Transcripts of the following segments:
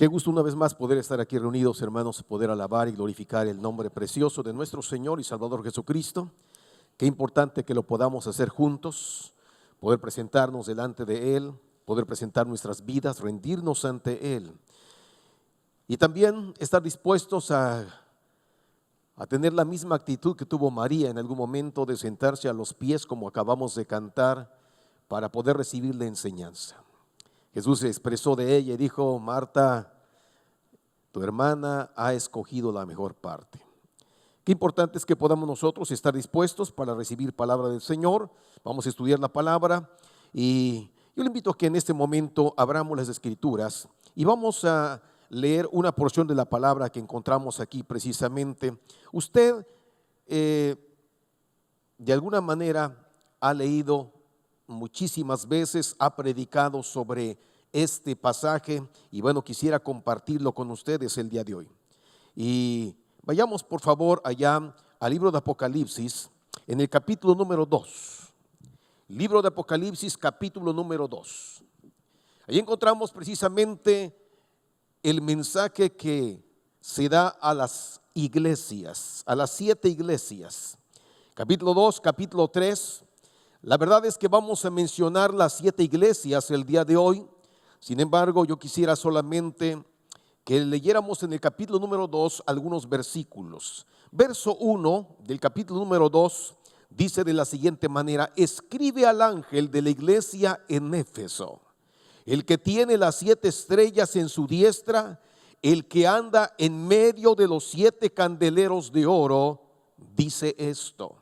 Qué gusto una vez más poder estar aquí reunidos, hermanos, poder alabar y glorificar el nombre precioso de nuestro Señor y Salvador Jesucristo. Qué importante que lo podamos hacer juntos, poder presentarnos delante de Él, poder presentar nuestras vidas, rendirnos ante Él. Y también estar dispuestos a tener la misma actitud que tuvo María en algún momento de sentarse a los pies, como acabamos de cantar, para poder recibir la enseñanza. Jesús se expresó de ella y dijo: Marta, tu hermana ha escogido la mejor parte. Qué importante es que podamos nosotros estar dispuestos para recibir palabra del Señor. Vamos a estudiar la palabra y yo le invito a que en este momento abramos las Escrituras y vamos a leer una porción de la palabra que encontramos aquí precisamente. Usted de alguna manera ha leído muchísimas veces, ha predicado sobre este pasaje y bueno, quisiera compartirlo con ustedes el día de hoy. Y vayamos por favor allá al libro de Apocalipsis, en el capítulo número 2. Libro de Apocalipsis, capítulo número 2. Ahí encontramos precisamente el mensaje que se da a las iglesias, a las 7 iglesias. Capítulo 2, capítulo 3. La verdad es que vamos a mencionar las 7 iglesias el día de hoy. Sin embargo, yo quisiera solamente que leyéramos en el capítulo número 2 algunos versículos. Verso 1 del capítulo número 2 dice de la siguiente manera: escribe al ángel de la iglesia en Éfeso, el que tiene las 7 estrellas en su diestra, el que anda en medio de los 7 candeleros de oro, dice esto: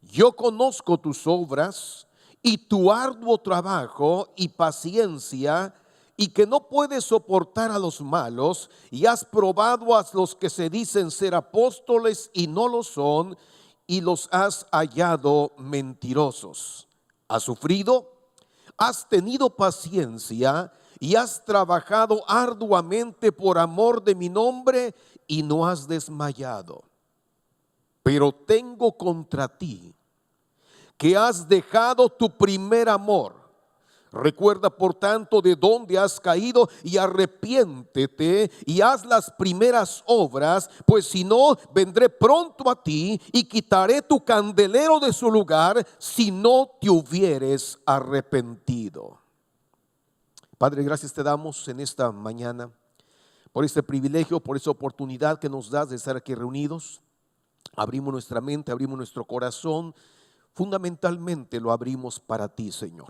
yo conozco tus obras y tu arduo trabajo y paciencia, y que no puedes soportar a los malos, y has probado a los que se dicen ser apóstoles y no lo son, y los has hallado mentirosos. Has sufrido, has tenido paciencia y has trabajado arduamente por amor de mi nombre y no has desmayado. Pero tengo contra ti que has dejado tu primer amor. Recuerda por tanto de dónde has caído y arrepiéntete y haz las primeras obras, pues si no, vendré pronto a ti y quitaré tu candelero de su lugar si no te hubieres arrepentido. Padre, gracias te damos en esta mañana por este privilegio, por esta oportunidad que nos das de estar aquí reunidos. Abrimos nuestra mente, abrimos nuestro corazón. Fundamentalmente lo abrimos para ti, Señor.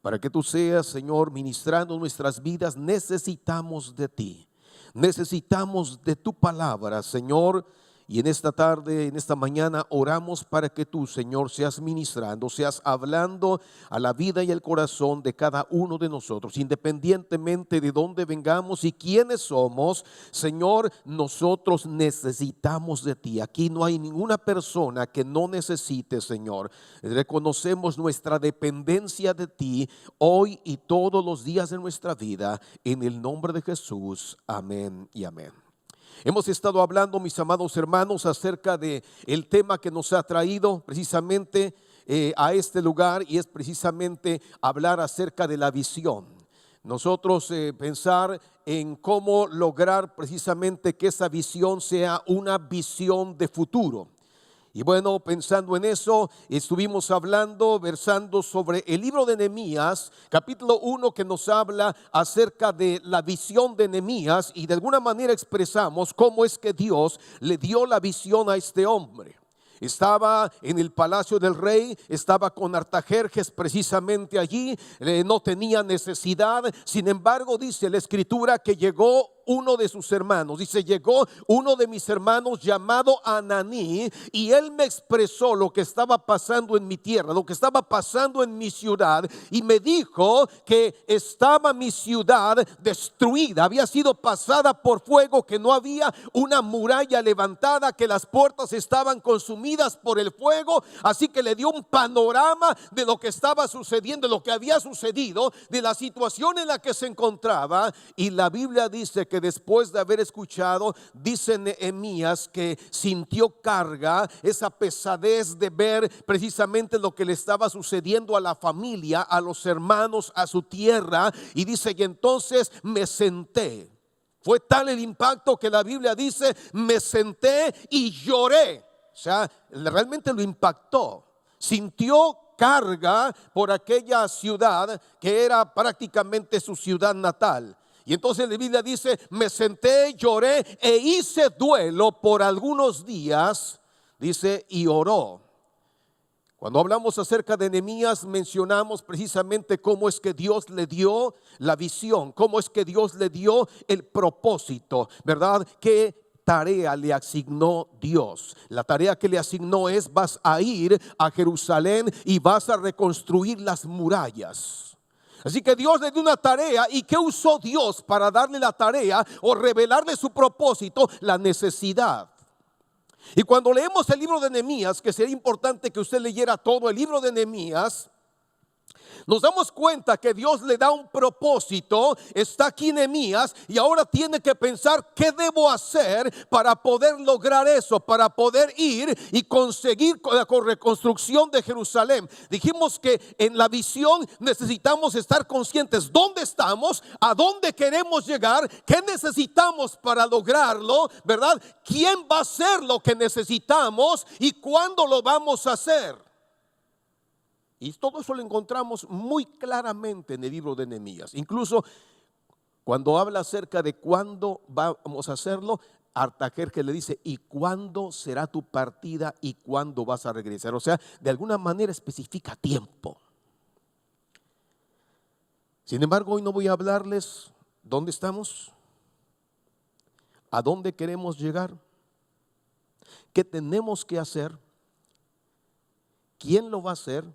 Para que tú seas, Señor, ministrando nuestras vidas. Necesitamos de ti. Necesitamos de tu palabra, Señor. Y en esta tarde, en esta mañana, oramos para que tú, Señor, seas ministrando, seas hablando a la vida y al corazón de cada uno de nosotros, independientemente de dónde vengamos y quiénes somos. Señor, nosotros necesitamos de ti. Aquí no hay ninguna persona que no necesite, Señor. Reconocemos nuestra dependencia de ti hoy y todos los días de nuestra vida. En el nombre de Jesús, amén y amén. Hemos estado hablando, mis amados hermanos, acerca de el tema que nos ha traído precisamente a este lugar, y es precisamente hablar acerca de la visión. Nosotros pensar en cómo lograr precisamente que esa visión sea una visión de futuro. Y bueno, pensando en eso, estuvimos hablando, versando sobre el libro de Nehemías, capítulo 1, que nos habla acerca de la visión de Nehemías, y de alguna manera expresamos cómo es que Dios le dio la visión a este hombre. Estaba en el palacio del rey, estaba con Artajerjes precisamente allí, no tenía necesidad. Sin embargo, dice la escritura que llegó uno de sus hermanos. Dice: llegó uno de mis hermanos llamado Ananí, y él me expresó lo que estaba pasando en mi tierra, lo que estaba pasando en mi ciudad, y me dijo que estaba mi ciudad destruida, había sido pasada por fuego, que no había una muralla levantada, que las puertas estaban consumidas por el fuego. Así que le dio un panorama de lo que estaba sucediendo, de lo que había sucedido, de la situación en la que se encontraba. Y la Biblia dice que después de haber escuchado, dice Nehemías que sintió carga, esa pesadez de ver precisamente lo que le estaba sucediendo a la familia, a los hermanos, a su tierra. Y dice: y entonces me senté Fue tal el impacto que la Biblia dice, me senté y lloré. O sea, realmente lo impactó. Sintió carga por aquella ciudad que era prácticamente su ciudad natal. Y entonces la Biblia dice, me senté, lloré e hice duelo por algunos días, dice, y oró. Cuando hablamos acerca de Nehemías, mencionamos precisamente cómo es que Dios le dio la visión, cómo es que Dios le dio el propósito, ¿verdad? ¿Qué tarea le asignó Dios? La tarea que le asignó es: vas a ir a Jerusalén y vas a reconstruir las murallas. Así que Dios le dio una tarea. ¿Y qué usó Dios para darle la tarea o revelarle su propósito? La necesidad. Y cuando leemos el libro de Nehemías, que sería importante que usted leyera todo el libro de Nehemías, nos damos cuenta que Dios le da un propósito. Está aquí Nehemías y ahora tiene que pensar: ¿qué debo hacer para poder lograr eso? Para poder ir y conseguir la reconstrucción de Jerusalén. Dijimos que en la visión necesitamos estar conscientes dónde estamos, a dónde queremos llegar, qué necesitamos para lograrlo, ¿verdad? ¿Quién va a hacer lo que necesitamos y cuándo lo vamos a hacer? Y todo eso lo encontramos muy claramente en el libro de Nehemías. Incluso cuando habla acerca de cuándo vamos a hacerlo, Artajerjes le dice: ¿y cuándo será tu partida y cuándo vas a regresar? O sea, de alguna manera especifica tiempo. Sin embargo, hoy no voy a hablarles dónde estamos, a dónde queremos llegar, qué tenemos que hacer, quién lo va a hacer,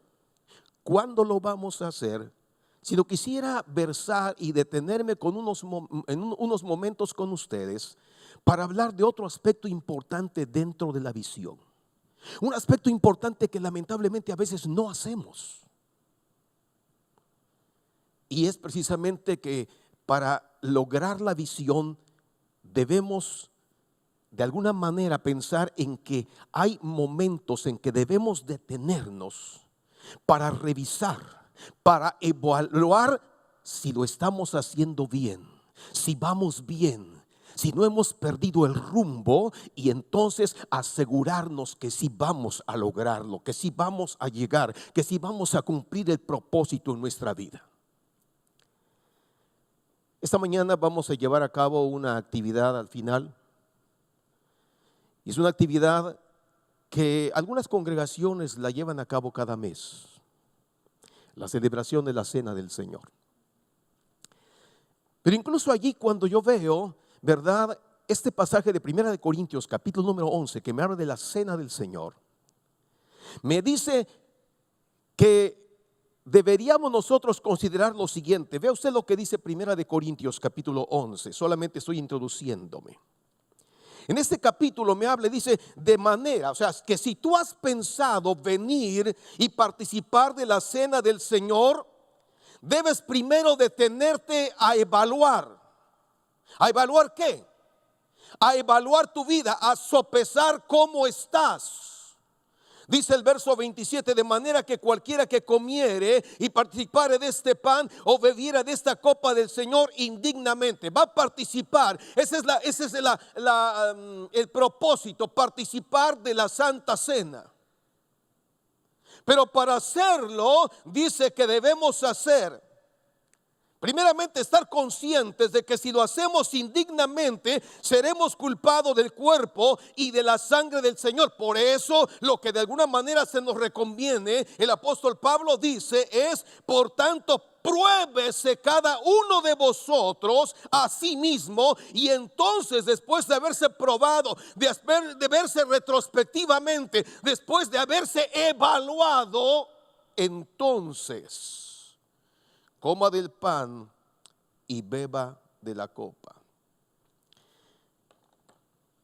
¿cuándo lo vamos a hacer? Sino quisiera versar y detenerme con unos momentos con ustedes para hablar de otro aspecto importante dentro de la visión. Un aspecto importante que lamentablemente a veces no hacemos. Y es precisamente que para lograr la visión debemos de alguna manera pensar en que hay momentos en que debemos detenernos para revisar, para evaluar si lo estamos haciendo bien, si vamos bien, si no hemos perdido el rumbo, y entonces asegurarnos que sí vamos a lograrlo, que sí vamos a llegar, que sí vamos a cumplir el propósito en nuestra vida. Esta mañana vamos a llevar a cabo una actividad al final. Y es una actividad que algunas congregaciones la llevan a cabo cada mes: la celebración de la Cena del Señor. Pero incluso allí, cuando yo veo, ¿verdad?, este pasaje de 1 Corintios capítulo número 11, que me habla de la Cena del Señor, me dice que deberíamos nosotros considerar lo siguiente. Vea usted lo que dice 1 Corintios capítulo 11, solamente estoy introduciéndome. En este capítulo me habla, dice, de manera, o sea, que si tú has pensado venir y participar de la Cena del Señor, debes primero detenerte a evaluar. ¿A evaluar qué? A evaluar tu vida, a sopesar cómo estás. Dice el verso 27, de manera que cualquiera que comiere y participare de este pan o bebiera de esta copa del Señor indignamente, va a participar. Ese es el propósito, participar de la Santa Cena. Pero para hacerlo, dice que debemos hacer, primeramente, estar conscientes de que si lo hacemos indignamente, seremos culpados del cuerpo y de la sangre del Señor. Por eso, lo que de alguna manera se nos reconviene, el apóstol Pablo dice, es: por tanto, pruébese cada uno de vosotros a sí mismo, y entonces, después de haberse probado, de verse retrospectivamente, después de haberse evaluado, entonces coma del pan y beba de la copa.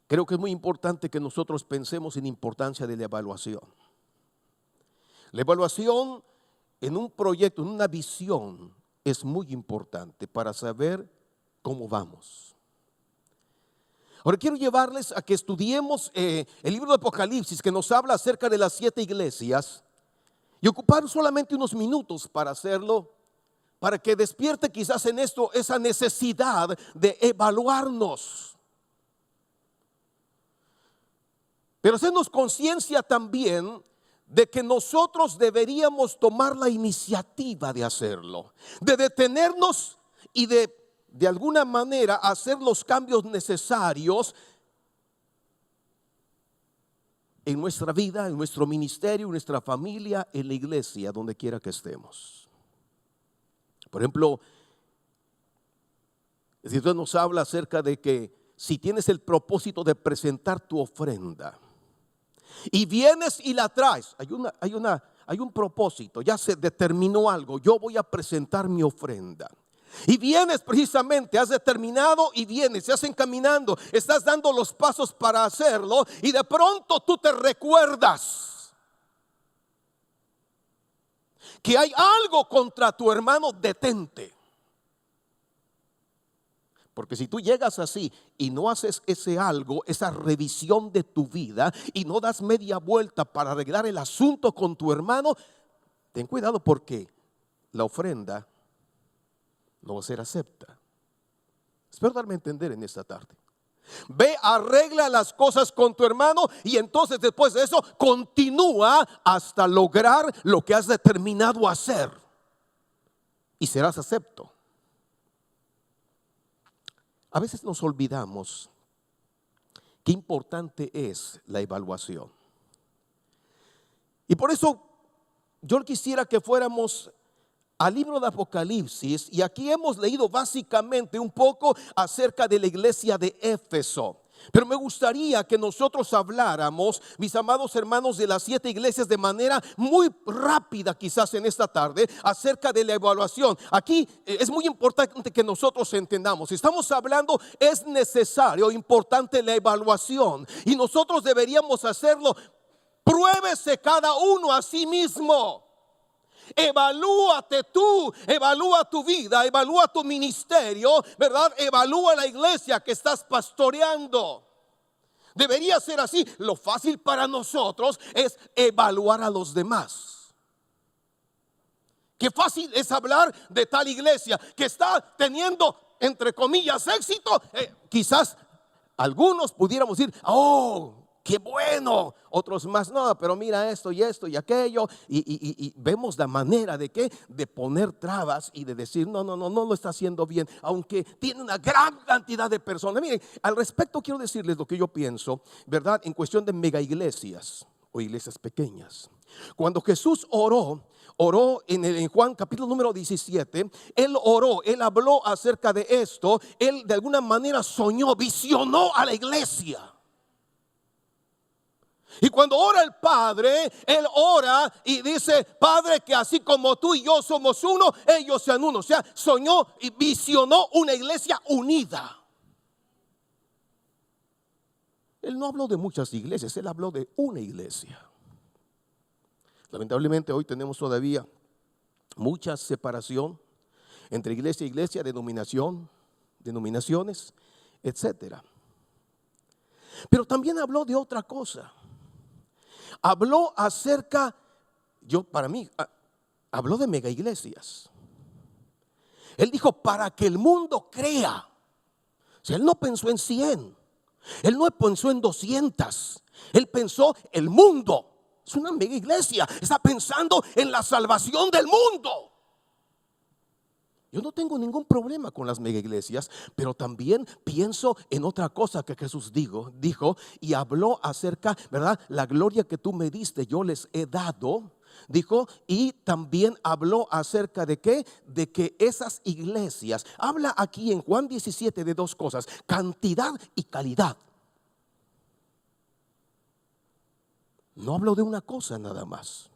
Creo que es muy importante que nosotros pensemos en la importancia de la evaluación. La evaluación en un proyecto, en una visión, es muy importante para saber cómo vamos. Ahora quiero llevarles a que estudiemos el libro de Apocalipsis, que nos habla acerca de las 7 iglesias, y ocupar solamente unos minutos para hacerlo. para que despierte quizás en esto esa necesidad de evaluarnos. Pero hacernos conciencia también de que nosotros deberíamos tomar la iniciativa de hacerlo, de detenernos y de alguna manera hacer los cambios necesarios en nuestra vida, en nuestro ministerio, en nuestra familia, en la iglesia, donde quiera que estemos. Por ejemplo, si Dios nos habla acerca de que si tienes el propósito de presentar tu ofrenda y vienes y la traes, hay un propósito, ya se determinó algo, yo voy a presentar mi ofrenda. Y vienes precisamente, has determinado y vienes, se hacen caminando, estás dando los pasos para hacerlo y de pronto tú te recuerdas que hay algo contra tu hermano. Detente. Porque si tú llegas así y no haces ese algo, esa revisión de tu vida y no das media vuelta para arreglar el asunto con tu hermano, ten cuidado porque la ofrenda no va a ser acepta. Espero darme a entender en esta tarde. Ve, arregla las cosas con tu hermano y entonces después de eso continúa hasta lograr lo que has determinado hacer y serás acepto. A veces nos olvidamos qué importante es la evaluación. Y por eso yo quisiera que fuéramos al libro de Apocalipsis, y aquí hemos leído básicamente un poco acerca de la iglesia de Éfeso. Pero me gustaría que nosotros habláramos, mis amados hermanos, de las 7 iglesias de manera muy rápida quizás en esta tarde, acerca de la evaluación. Aquí es muy importante que nosotros entendamos, si estamos hablando, es necesario, importante la evaluación. Y nosotros deberíamos hacerlo. Pruébese cada uno a sí mismo. Evalúate tú, evalúa tu vida, evalúa tu ministerio, ¿verdad? Evalúa la iglesia que estás pastoreando. Debería ser así. Lo fácil para nosotros es evaluar a los demás. Qué fácil es hablar de tal iglesia que está teniendo, entre comillas, éxito. Quizás algunos pudiéramos decir, oh, qué bueno. Otros más, no, pero mira esto y aquello. Y vemos la manera de qué, de poner trabas y de decir, no lo está haciendo bien, aunque tiene una gran cantidad de personas. Miren, al respecto quiero decirles lo que yo pienso, ¿verdad? En cuestión de mega iglesias o iglesias pequeñas. Cuando Jesús oró en Juan capítulo número 17, Él oró, Él habló acerca de esto. Él de alguna manera soñó, visionó a la iglesia. Y cuando ora el Padre, Él ora y dice, Padre, que así como tú y yo somos uno, ellos sean uno. O sea, soñó y visionó una iglesia unida. Él no habló de muchas iglesias, Él habló de una iglesia. Lamentablemente hoy tenemos todavía mucha separación entre iglesia e iglesia, denominaciones, etcétera. Pero también habló de otra cosa. Habló acerca, habló de mega iglesias. Él dijo, para que el mundo crea. O sea, Él no pensó en 100, Él no pensó en 200, Él pensó el mundo. Es una mega iglesia, está pensando en la salvación del mundo. Yo no tengo ningún problema con las mega iglesias, pero también pienso en otra cosa que Jesús dijo y habló acerca, ¿verdad? La gloria que tú me diste, yo les he dado. Dijo, y también habló acerca de qué, de que esas iglesias, habla aquí en Juan 17 de dos cosas, cantidad y calidad. No habló de una cosa nada más.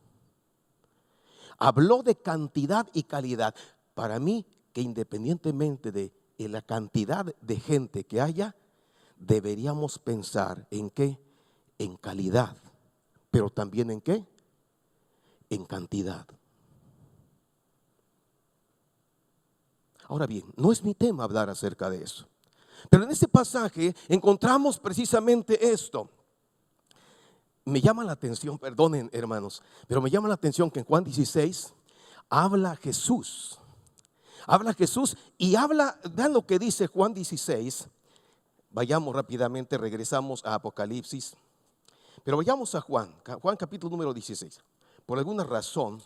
Habló de cantidad y calidad. Para mí, que independientemente de la cantidad de gente que haya, deberíamos pensar en qué, en calidad, pero también en qué, en cantidad. Ahora bien, no es mi tema hablar acerca de eso, pero en este pasaje encontramos precisamente esto. Me llama la atención, perdonen hermanos, pero me llama la atención que en Juan 16 habla Jesús Habla Jesús y habla, vean lo que dice Juan 16. Vayamos rápidamente, regresamos a Apocalipsis. Pero vayamos a Juan capítulo número 16. Por alguna razón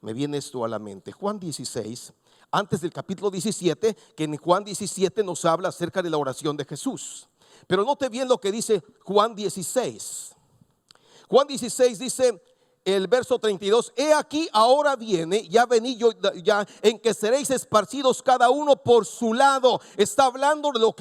me viene esto a la mente. Juan 16, antes del capítulo 17, que en Juan 17 nos habla acerca de la oración de Jesús. Pero note bien lo que dice Juan 16. Juan 16 dice el verso 32: he aquí ahora viene, ya vení yo ya, en que seréis esparcidos cada uno por su lado. Está hablando de lo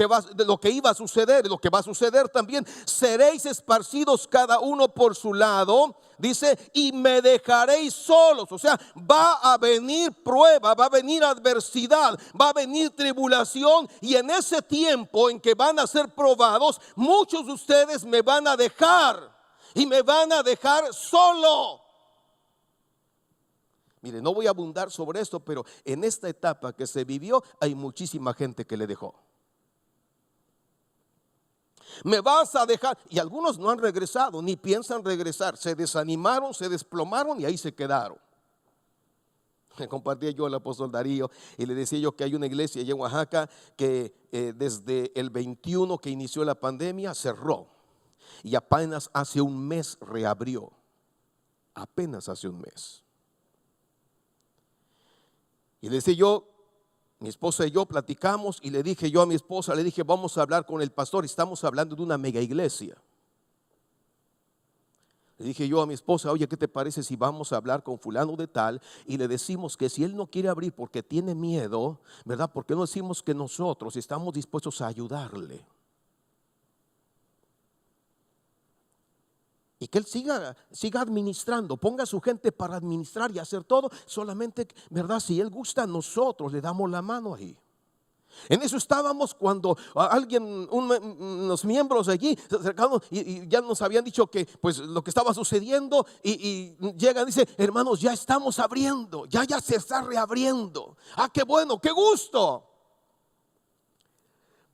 que iba a suceder, de lo que va a suceder también. Seréis esparcidos cada uno por su lado. Dice, y me dejaréis solos. O sea, va a venir prueba, va a venir adversidad, va a venir tribulación. Y en ese tiempo en que van a ser probados, muchos de ustedes me van a dejar. Y me van a dejar solo. Mire, no voy a abundar sobre esto, pero en esta etapa que se vivió hay muchísima gente que le dejó. Me vas a dejar. Y algunos no han regresado, ni piensan regresar. Se desanimaron, se desplomaron y ahí se quedaron. Me compartía yo al apóstol Darío y le decía yo que hay una iglesia allá en Oaxaca que desde el 21 que inició la pandemia cerró. Y apenas hace un mes reabrió. Apenas hace un mes. Y le decía yo, mi esposa y yo platicamos y le dije yo a mi esposa, le dije, vamos a hablar con el pastor. Estamos hablando de una mega iglesia. Le dije yo a mi esposa, oye, ¿qué te parece si vamos a hablar con fulano de tal y le decimos que si él no quiere abrir porque tiene miedo, ¿verdad? ¿Por qué no decimos que nosotros estamos dispuestos a ayudarle? Y que él siga administrando, ponga a su gente para administrar y hacer todo. Solamente, ¿verdad? Si él gusta, nosotros le damos la mano ahí. En eso estábamos cuando unos miembros allí se acercaron y ya nos habían dicho que pues lo que estaba sucediendo y llegan y dice, hermanos, ya estamos abriendo, ya se está reabriendo. Ah, qué bueno, qué gusto.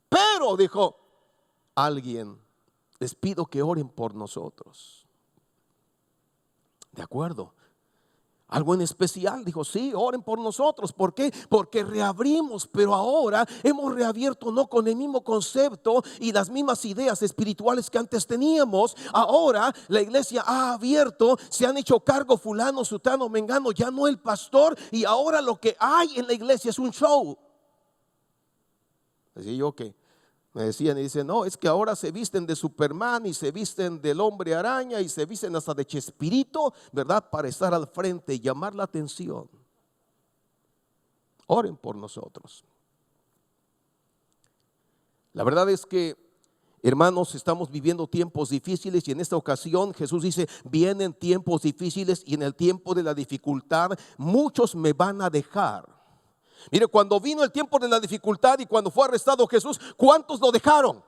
Pero dijo alguien, les pido que oren por nosotros. De acuerdo. Algo en especial, dijo, sí, oren por nosotros. ¿Por qué? Porque reabrimos, pero ahora hemos reabierto no con el mismo concepto y las mismas ideas espirituales que antes teníamos. Ahora la iglesia ha abierto, se han hecho cargo fulano, sutano, mengano, ya no el pastor. Y ahora lo que hay en la iglesia es un show. Decía yo que me decían y dicen, no, es que ahora se visten de Superman y se visten del hombre araña y se visten hasta de Chespirito, ¿verdad? Para estar al frente y llamar la atención. Oren por nosotros. La verdad es que, hermanos, estamos viviendo tiempos difíciles y en esta ocasión Jesús dice, vienen tiempos difíciles y en el tiempo de la dificultad muchos me van a dejar. Mire, cuando vino el tiempo de la dificultad y cuando fue arrestado Jesús, ¿cuántos lo dejaron?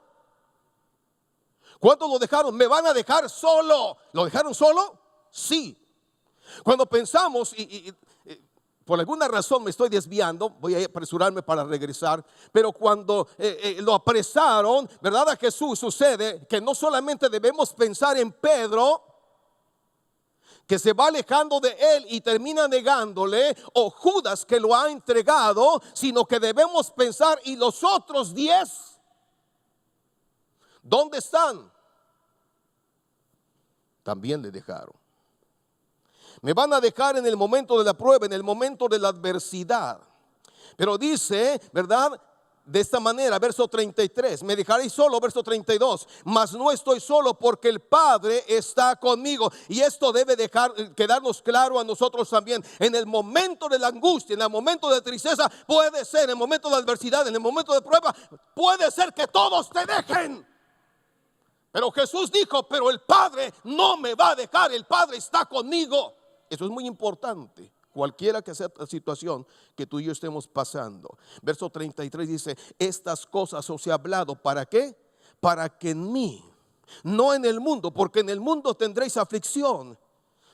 ¿Cuántos lo dejaron? Me van a dejar solo. ¿Lo dejaron solo? Sí. Cuando pensamos, por alguna razón me estoy desviando, voy a apresurarme para regresar, pero cuando lo apresaron, ¿verdad? A Jesús sucede que no solamente debemos pensar en Pedro, que se va alejando de él y termina negándole, o Judas que lo ha entregado, sino que debemos pensar, ¿y los otros 10? ¿Dónde están? También le dejaron. Me van a dejar en el momento de la prueba, en el momento de la adversidad. Pero dice, ¿verdad? De esta manera, verso 33, me dejaréis solo, verso 32, mas no estoy solo porque el Padre está conmigo. Y esto debe quedarnos claro a nosotros también. En el momento de la angustia, en el momento de tristeza, puede ser, en el momento de adversidad, en el momento de prueba, puede ser que todos te dejen. Pero Jesús dijo, pero el Padre no me va a dejar, el Padre está conmigo. Eso es muy importante. Cualquiera que sea la situación que tú y yo estemos pasando. Verso 33 dice, estas cosas os he hablado, ¿para qué? Para que en mí, no en el mundo, porque en el mundo tendréis aflicción.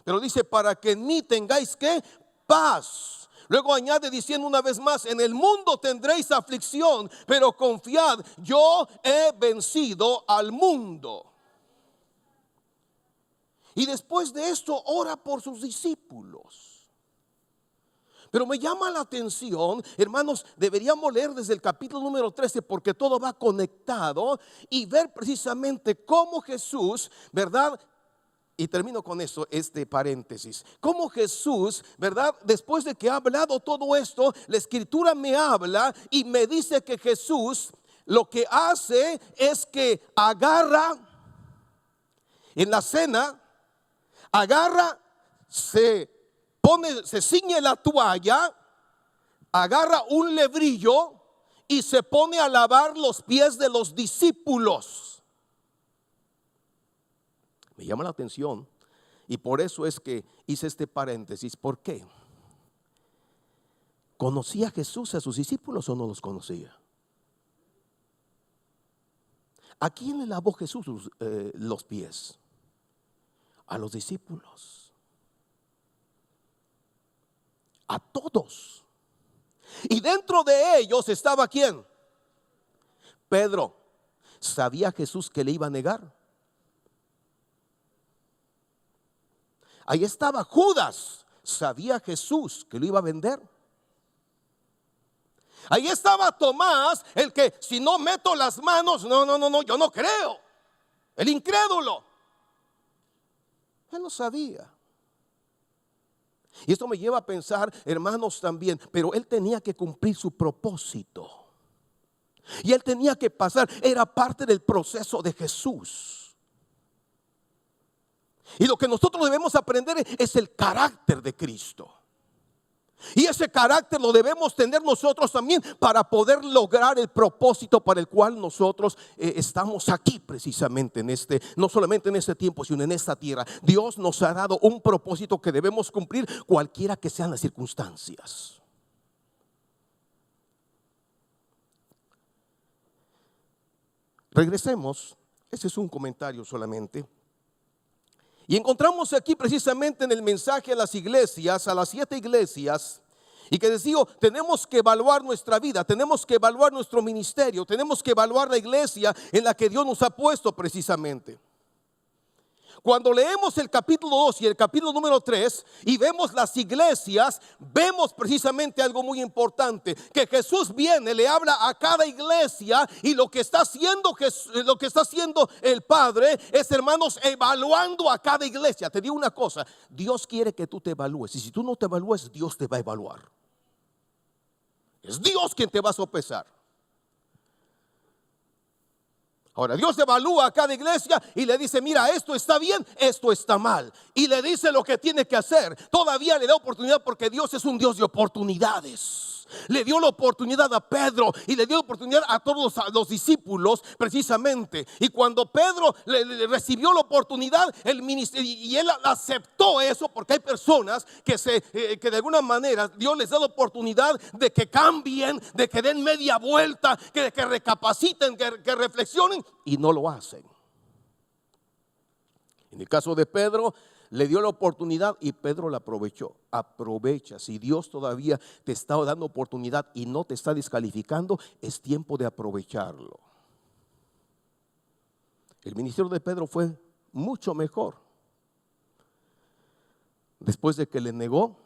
Pero dice, para que en mí tengáis ¿qué? Paz. Luego añade diciendo una vez más, en el mundo tendréis aflicción, pero confiad, yo he vencido al mundo. Y después de esto ora por sus discípulos. Pero me llama la atención, hermanos, deberíamos leer desde el capítulo número 13 porque todo va conectado y ver precisamente cómo Jesús, ¿verdad? Y termino con esto, este paréntesis. Cómo Jesús, ¿verdad? Después de que ha hablado todo esto, la escritura me habla y me dice que Jesús lo que hace es que agarra en la cena, se ciñe la toalla, agarra un lebrillo y se pone a lavar los pies de los discípulos. Me llama la atención y por eso es que hice este paréntesis. ¿Por qué? ¿Conocía Jesús a sus discípulos o no los conocía? ¿A quién le lavó Jesús los pies? A los discípulos. A todos. Y dentro de ellos estaba ¿quién? Pedro. ¿Sabía Jesús que le iba a negar? Ahí estaba Judas. ¿Sabía Jesús que lo iba a vender? Ahí estaba Tomás, el que si no meto las manos, no, yo no creo. El incrédulo. Él lo sabía. Y esto me lleva a pensar, hermanos, también, pero él tenía que cumplir su propósito. Y él tenía que pasar, era parte del proceso de Jesús. Y lo que nosotros debemos aprender es el carácter de Cristo. Y ese carácter lo debemos tener nosotros también para poder lograr el propósito para el cual nosotros estamos aquí precisamente no solamente en este tiempo, sino en esta tierra. Dios nos ha dado un propósito que debemos cumplir cualquiera que sean las circunstancias. Regresemos, ese es un comentario solamente. Y encontramos aquí precisamente en el mensaje a las iglesias, a las 7 iglesias, y que les digo, tenemos que evaluar nuestra vida, tenemos que evaluar nuestro ministerio, tenemos que evaluar la iglesia en la que Dios nos ha puesto precisamente. Cuando leemos el capítulo 2 y el capítulo número 3 y vemos las iglesias, vemos precisamente algo muy importante, que Jesús viene, le habla a cada iglesia y lo que está haciendo el Padre es, hermanos, evaluando a cada iglesia. Te digo una cosa, Dios quiere que tú te evalúes y si tú no te evalúes, Dios te va a evaluar. Es Dios quien te va a sopesar. Ahora Dios evalúa a cada iglesia y le dice, mira, esto está bien, esto está mal. Y le dice lo que tiene que hacer. Todavía le da oportunidad porque Dios es un Dios de oportunidades. Le dio la oportunidad a Pedro y le dio la oportunidad a todos los discípulos precisamente. Y cuando Pedro le recibió la oportunidad, el ministerio, y él aceptó eso, porque hay personas que de alguna manera Dios les da la oportunidad de que cambien, de que den media vuelta, que recapaciten, que reflexionen y no lo hacen. En el caso de Pedro, le dio la oportunidad y Pedro la aprovechó. Aprovecha. Si Dios todavía te está dando oportunidad y no te está descalificando, es tiempo de aprovecharlo. El ministerio de Pedro fue mucho mejor. Después de que le negó,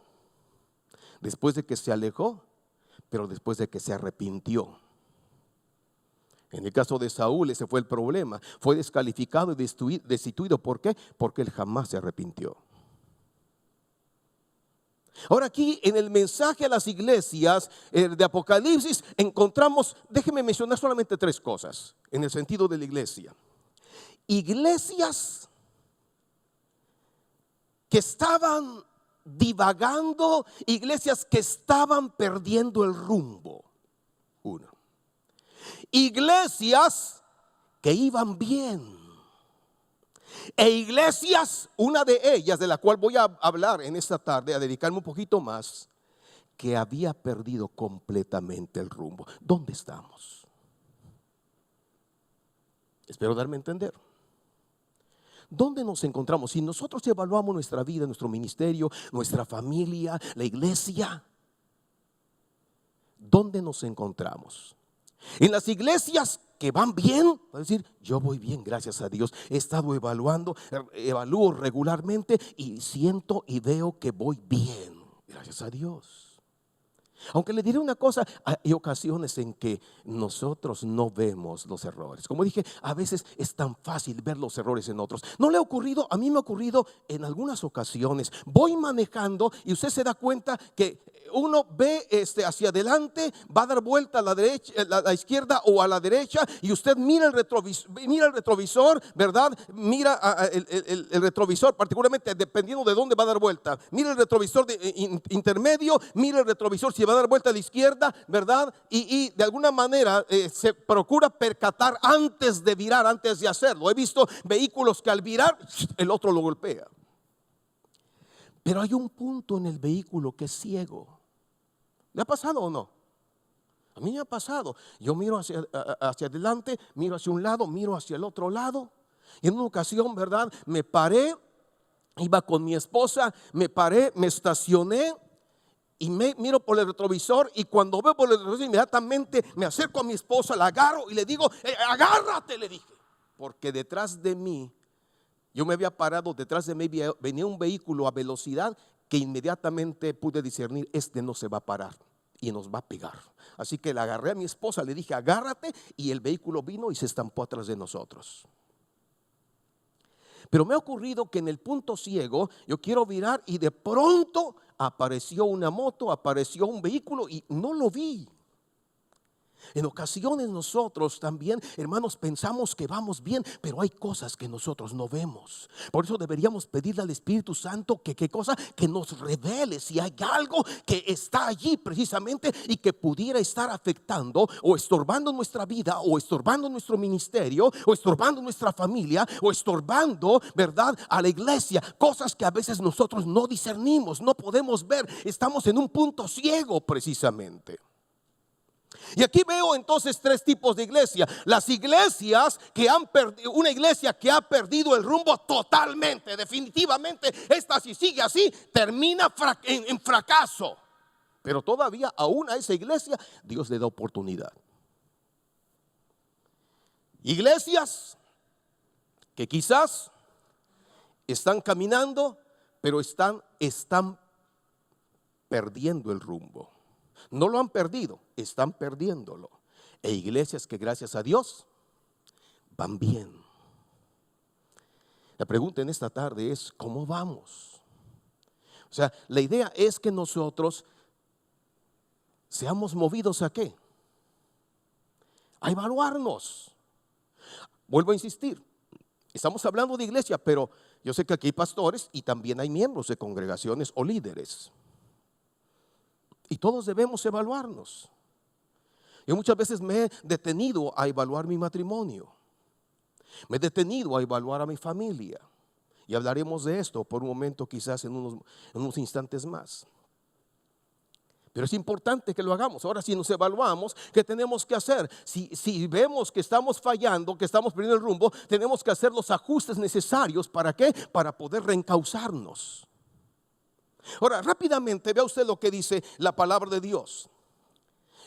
después de que se alejó, pero después de que se arrepintió. En el caso de Saúl, ese fue el problema. Fue descalificado y destituido. ¿Por qué? Porque él jamás se arrepintió. Ahora aquí en el mensaje a las iglesias de Apocalipsis encontramos, déjenme mencionar solamente 3 cosas en el sentido de la iglesia. Iglesias que estaban divagando, iglesias que estaban perdiendo el rumbo. Uno. Iglesias que iban bien e iglesias, una de ellas de la cual voy a hablar en esta tarde, a dedicarme un poquito más, que había perdido completamente el rumbo. ¿Dónde estamos? Espero darme a entender. ¿Dónde nos encontramos? Si nosotros evaluamos nuestra vida, nuestro ministerio, nuestra familia, la iglesia, ¿dónde nos encontramos? En las iglesias que van bien, va a decir, yo voy bien, gracias a Dios. He estado evalúo regularmente y siento y veo que voy bien, gracias a Dios. Aunque le diré una cosa, hay ocasiones en que nosotros no vemos los errores. Como dije, a veces es tan fácil ver los errores en otros. ¿No le ha ocurrido? A mí me ha ocurrido en algunas ocasiones. Voy manejando y usted se da cuenta que uno ve hacia adelante, va a dar vuelta a la derecha, a la izquierda o a la derecha, y usted mira el retrovisor, ¿verdad? Mira el retrovisor, particularmente dependiendo de dónde va a dar vuelta. Mira el retrovisor intermedio, mira el retrovisor si va a dar vuelta a la izquierda, ¿verdad? Y de alguna manera se procura percatar antes de virar, antes de hacerlo. He visto vehículos que al virar el otro lo golpea. Pero hay un punto en el vehículo que es ciego. ¿Le ha pasado o no? A mí me ha pasado. Yo miro hacia adelante, miro hacia un lado, miro hacia el otro lado. Y en una ocasión, ¿verdad? Me paré, iba con mi esposa, me paré, me estacioné y miro por el retrovisor, y cuando veo por el retrovisor inmediatamente me acerco a mi esposa, la agarro y le digo, agárrate, le dije. Porque detrás de mí, yo me había parado, detrás de mí venía un vehículo a velocidad que inmediatamente pude discernir, este no se va a parar y nos va a pegar. Así que le agarré a mi esposa, le dije, agárrate, y el vehículo vino y se estampó atrás de nosotros. Pero me ha ocurrido que en el punto ciego yo quiero virar y de pronto apareció una moto, apareció un vehículo y no lo vi. En ocasiones nosotros también, hermanos, pensamos que vamos bien, pero hay cosas que nosotros no vemos. Por eso deberíamos pedirle al Espíritu Santo ¿qué cosa? Que nos revele si hay algo que está allí precisamente y que pudiera estar afectando o estorbando nuestra vida, o estorbando nuestro ministerio, o estorbando nuestra familia, o estorbando, ¿verdad?, a la iglesia. Cosas que a veces nosotros no discernimos, no podemos ver. Estamos en un punto ciego precisamente. Y aquí veo entonces tres tipos de iglesia. Las iglesias que han perdido, una iglesia que ha perdido el rumbo totalmente, definitivamente. Esta, si sigue así, termina en fracaso. Pero todavía aún a esa iglesia Dios le da oportunidad. Iglesias que quizás están caminando, pero están perdiendo el rumbo. No lo han perdido, están perdiéndolo. E iglesias que gracias a Dios van bien. La pregunta en esta tarde es, ¿cómo vamos? O sea, la idea es que nosotros seamos movidos ¿a qué? A evaluarnos. Vuelvo a insistir, estamos hablando de iglesia, pero yo sé que aquí hay pastores y también hay miembros de congregaciones o líderes. Y todos debemos evaluarnos. Yo muchas veces me he detenido a evaluar mi matrimonio. Me he detenido a evaluar a mi familia. Y hablaremos de esto por un momento, quizás en unos instantes más. Pero es importante que lo hagamos. Ahora, si nos evaluamos, ¿qué tenemos que hacer? Si vemos que estamos fallando, que estamos perdiendo el rumbo, tenemos que hacer los ajustes necesarios. ¿Para qué? Para poder reencauzarnos. Ahora, rápidamente vea usted lo que dice la palabra de Dios.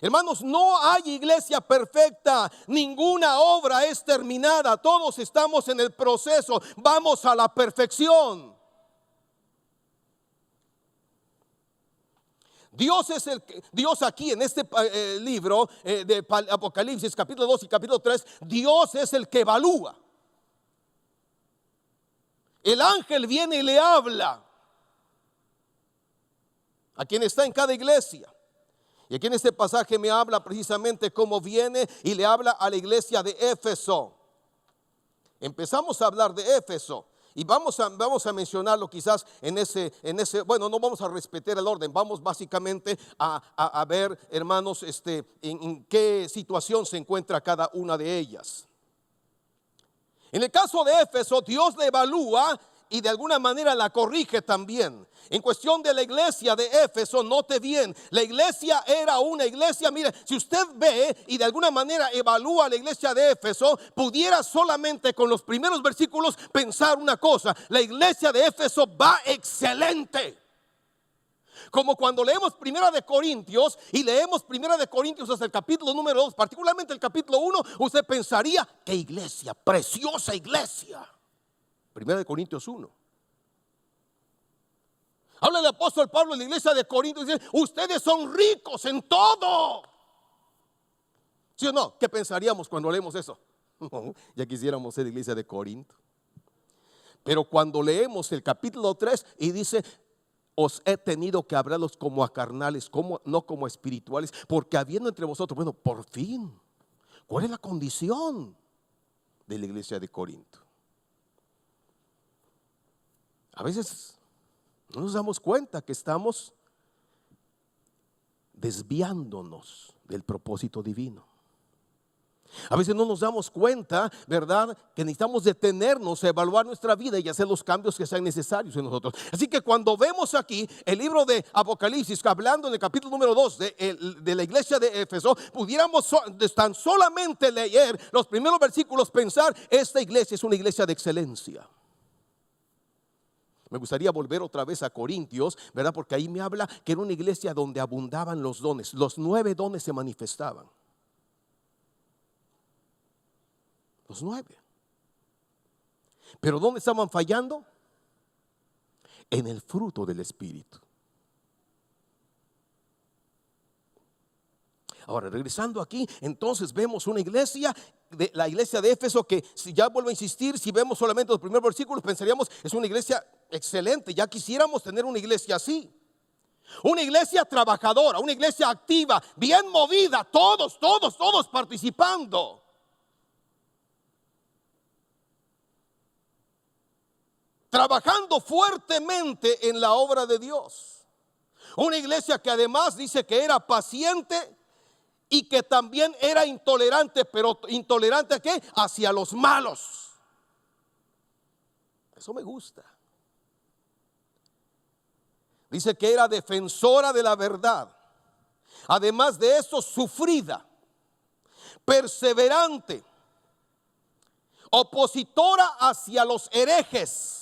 Hermanos, no hay iglesia perfecta, ninguna obra es terminada, todos estamos en el proceso, vamos a la perfección. Dios aquí en este libro de Apocalipsis capítulo 2 y capítulo 3, Dios es el que evalúa. El ángel viene y le habla a quien está en cada iglesia. Y aquí en este pasaje me habla precisamente cómo viene y le habla a la iglesia de Éfeso. Empezamos a hablar de Éfeso y vamos a mencionarlo quizás en ese, bueno, no vamos a respetar el orden, vamos básicamente a ver, hermanos, en qué situación se encuentra cada una de ellas. En el caso de Éfeso, Dios le evalúa y de alguna manera la corrige también. En cuestión de la iglesia de Éfeso, note bien, la iglesia era una iglesia, mire, si usted ve y de alguna manera evalúa la iglesia de Éfeso, pudiera solamente con los primeros versículos pensar una cosa: la iglesia de Éfeso va excelente. Como cuando leemos Primera de Corintios y leemos Primera de Corintios hasta el capítulo número 2, particularmente el capítulo 1, usted pensaría, qué iglesia, preciosa iglesia. Primera de Corintios 1. Habla el apóstol Pablo en la iglesia de Corinto y dice: ustedes son ricos en todo. ¿Sí o no? ¿Qué pensaríamos cuando leemos eso? Ya quisiéramos ser iglesia de Corinto. Pero cuando leemos el capítulo 3 y dice: os he tenido que hablarlos como a carnales, no como a espirituales, porque habiendo entre vosotros, bueno, por fin, ¿cuál es la condición de la iglesia de Corinto? A veces no nos damos cuenta que estamos desviándonos del propósito divino. A veces no nos damos cuenta, ¿verdad?, que necesitamos detenernos a evaluar nuestra vida y hacer los cambios que sean necesarios en nosotros. Así que cuando vemos aquí el libro de Apocalipsis, hablando en el capítulo número 2 de la iglesia de Éfeso, pudiéramos tan solamente leer los primeros versículos, pensar: esta iglesia es una iglesia de excelencia. Me gustaría volver otra vez a Corintios, ¿verdad?, porque ahí me habla que era una iglesia donde abundaban los dones. Los 9 dones se manifestaban. Los 9. Pero ¿dónde estaban fallando? En el fruto del Espíritu. Ahora, regresando aquí, entonces vemos una iglesia, la iglesia de Éfeso, que, si ya vuelvo a insistir, si vemos solamente los primeros versículos, pensaríamos: es una iglesia excelente, ya quisiéramos tener una iglesia así. Una iglesia trabajadora, una iglesia activa, bien movida, todos participando. Trabajando fuertemente en la obra de Dios. Una iglesia que además dice que era paciente y que también era intolerante. ¿Pero intolerante a qué? Hacia los malos. Eso me gusta. Dice que era defensora de la verdad. Además de eso, sufrida, perseverante, opositora hacia los herejes.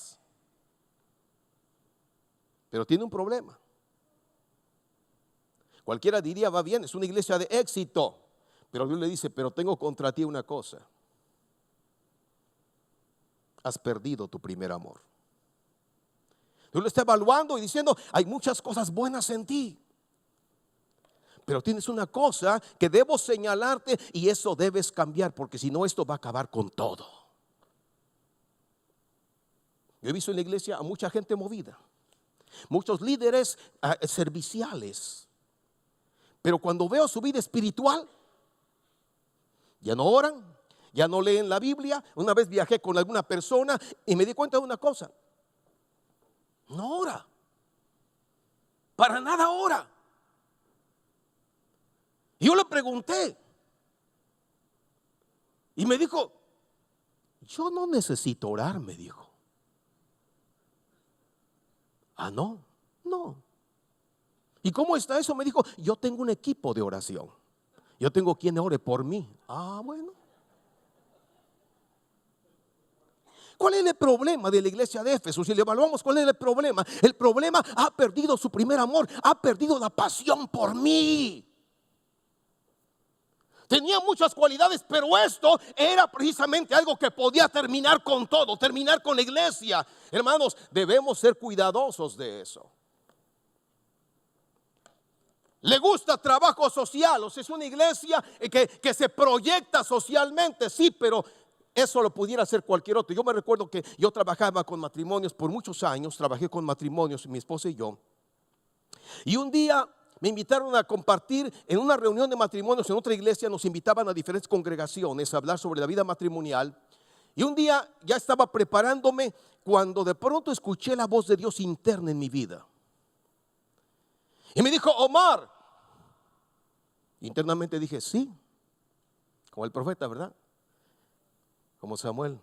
Pero tiene un problema. Cualquiera diría: va bien, es una iglesia de éxito. Pero Dios le dice: pero tengo contra ti una cosa: has perdido tu primer amor. Dios lo está evaluando y diciendo: hay muchas cosas buenas en ti, pero tienes una cosa que debo señalarte, y eso debes cambiar, porque si no, esto va a acabar con todo. Yo he visto en la iglesia a mucha gente movida, muchos líderes serviciales, pero cuando veo su vida espiritual, ya no oran, ya no leen la Biblia. Una vez viajé con alguna persona y me di cuenta de una cosa: no ora, para nada ora. Y yo le pregunté y me dijo: yo no necesito orar, me dijo. Ah, no. ¿Y cómo está eso? Me dijo: yo tengo un equipo de oración. Yo tengo quien ore por mí. Ah, bueno. ¿Cuál es el problema de la iglesia de Éfeso? Si le evaluamos, ¿cuál es el problema? El problema: ha perdido su primer amor, ha perdido la pasión por mí. Tenía muchas cualidades, pero esto era precisamente algo que podía terminar con todo, terminar con la iglesia. Hermanos, debemos ser cuidadosos de eso. Le gusta trabajo social, o sea, es una iglesia que se proyecta socialmente, sí, pero eso lo pudiera hacer cualquier otro. Yo me recuerdo que yo trabajaba con matrimonios por muchos años, trabajé con matrimonios, mi esposa y yo. Y un día me invitaron a compartir en una reunión de matrimonios en otra iglesia. Nos invitaban a diferentes congregaciones a hablar sobre la vida matrimonial. Y un día ya estaba preparándome cuando de pronto escuché la voz de Dios interna en mi vida. Y me dijo: Omar. Internamente dije: sí, como el profeta, ¿verdad? Como Samuel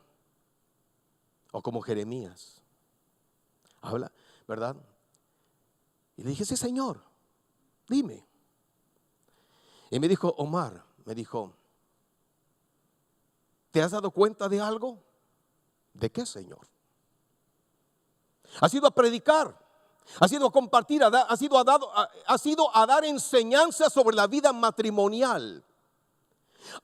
o como Jeremías. Habla, ¿verdad? Y le dije: sí, Señor, dime. Y me dijo: Omar, me dijo, ¿te has dado cuenta de algo? ¿De qué, Señor? Has ido a predicar, has ido a compartir, has ido a dar enseñanza sobre la vida matrimonial.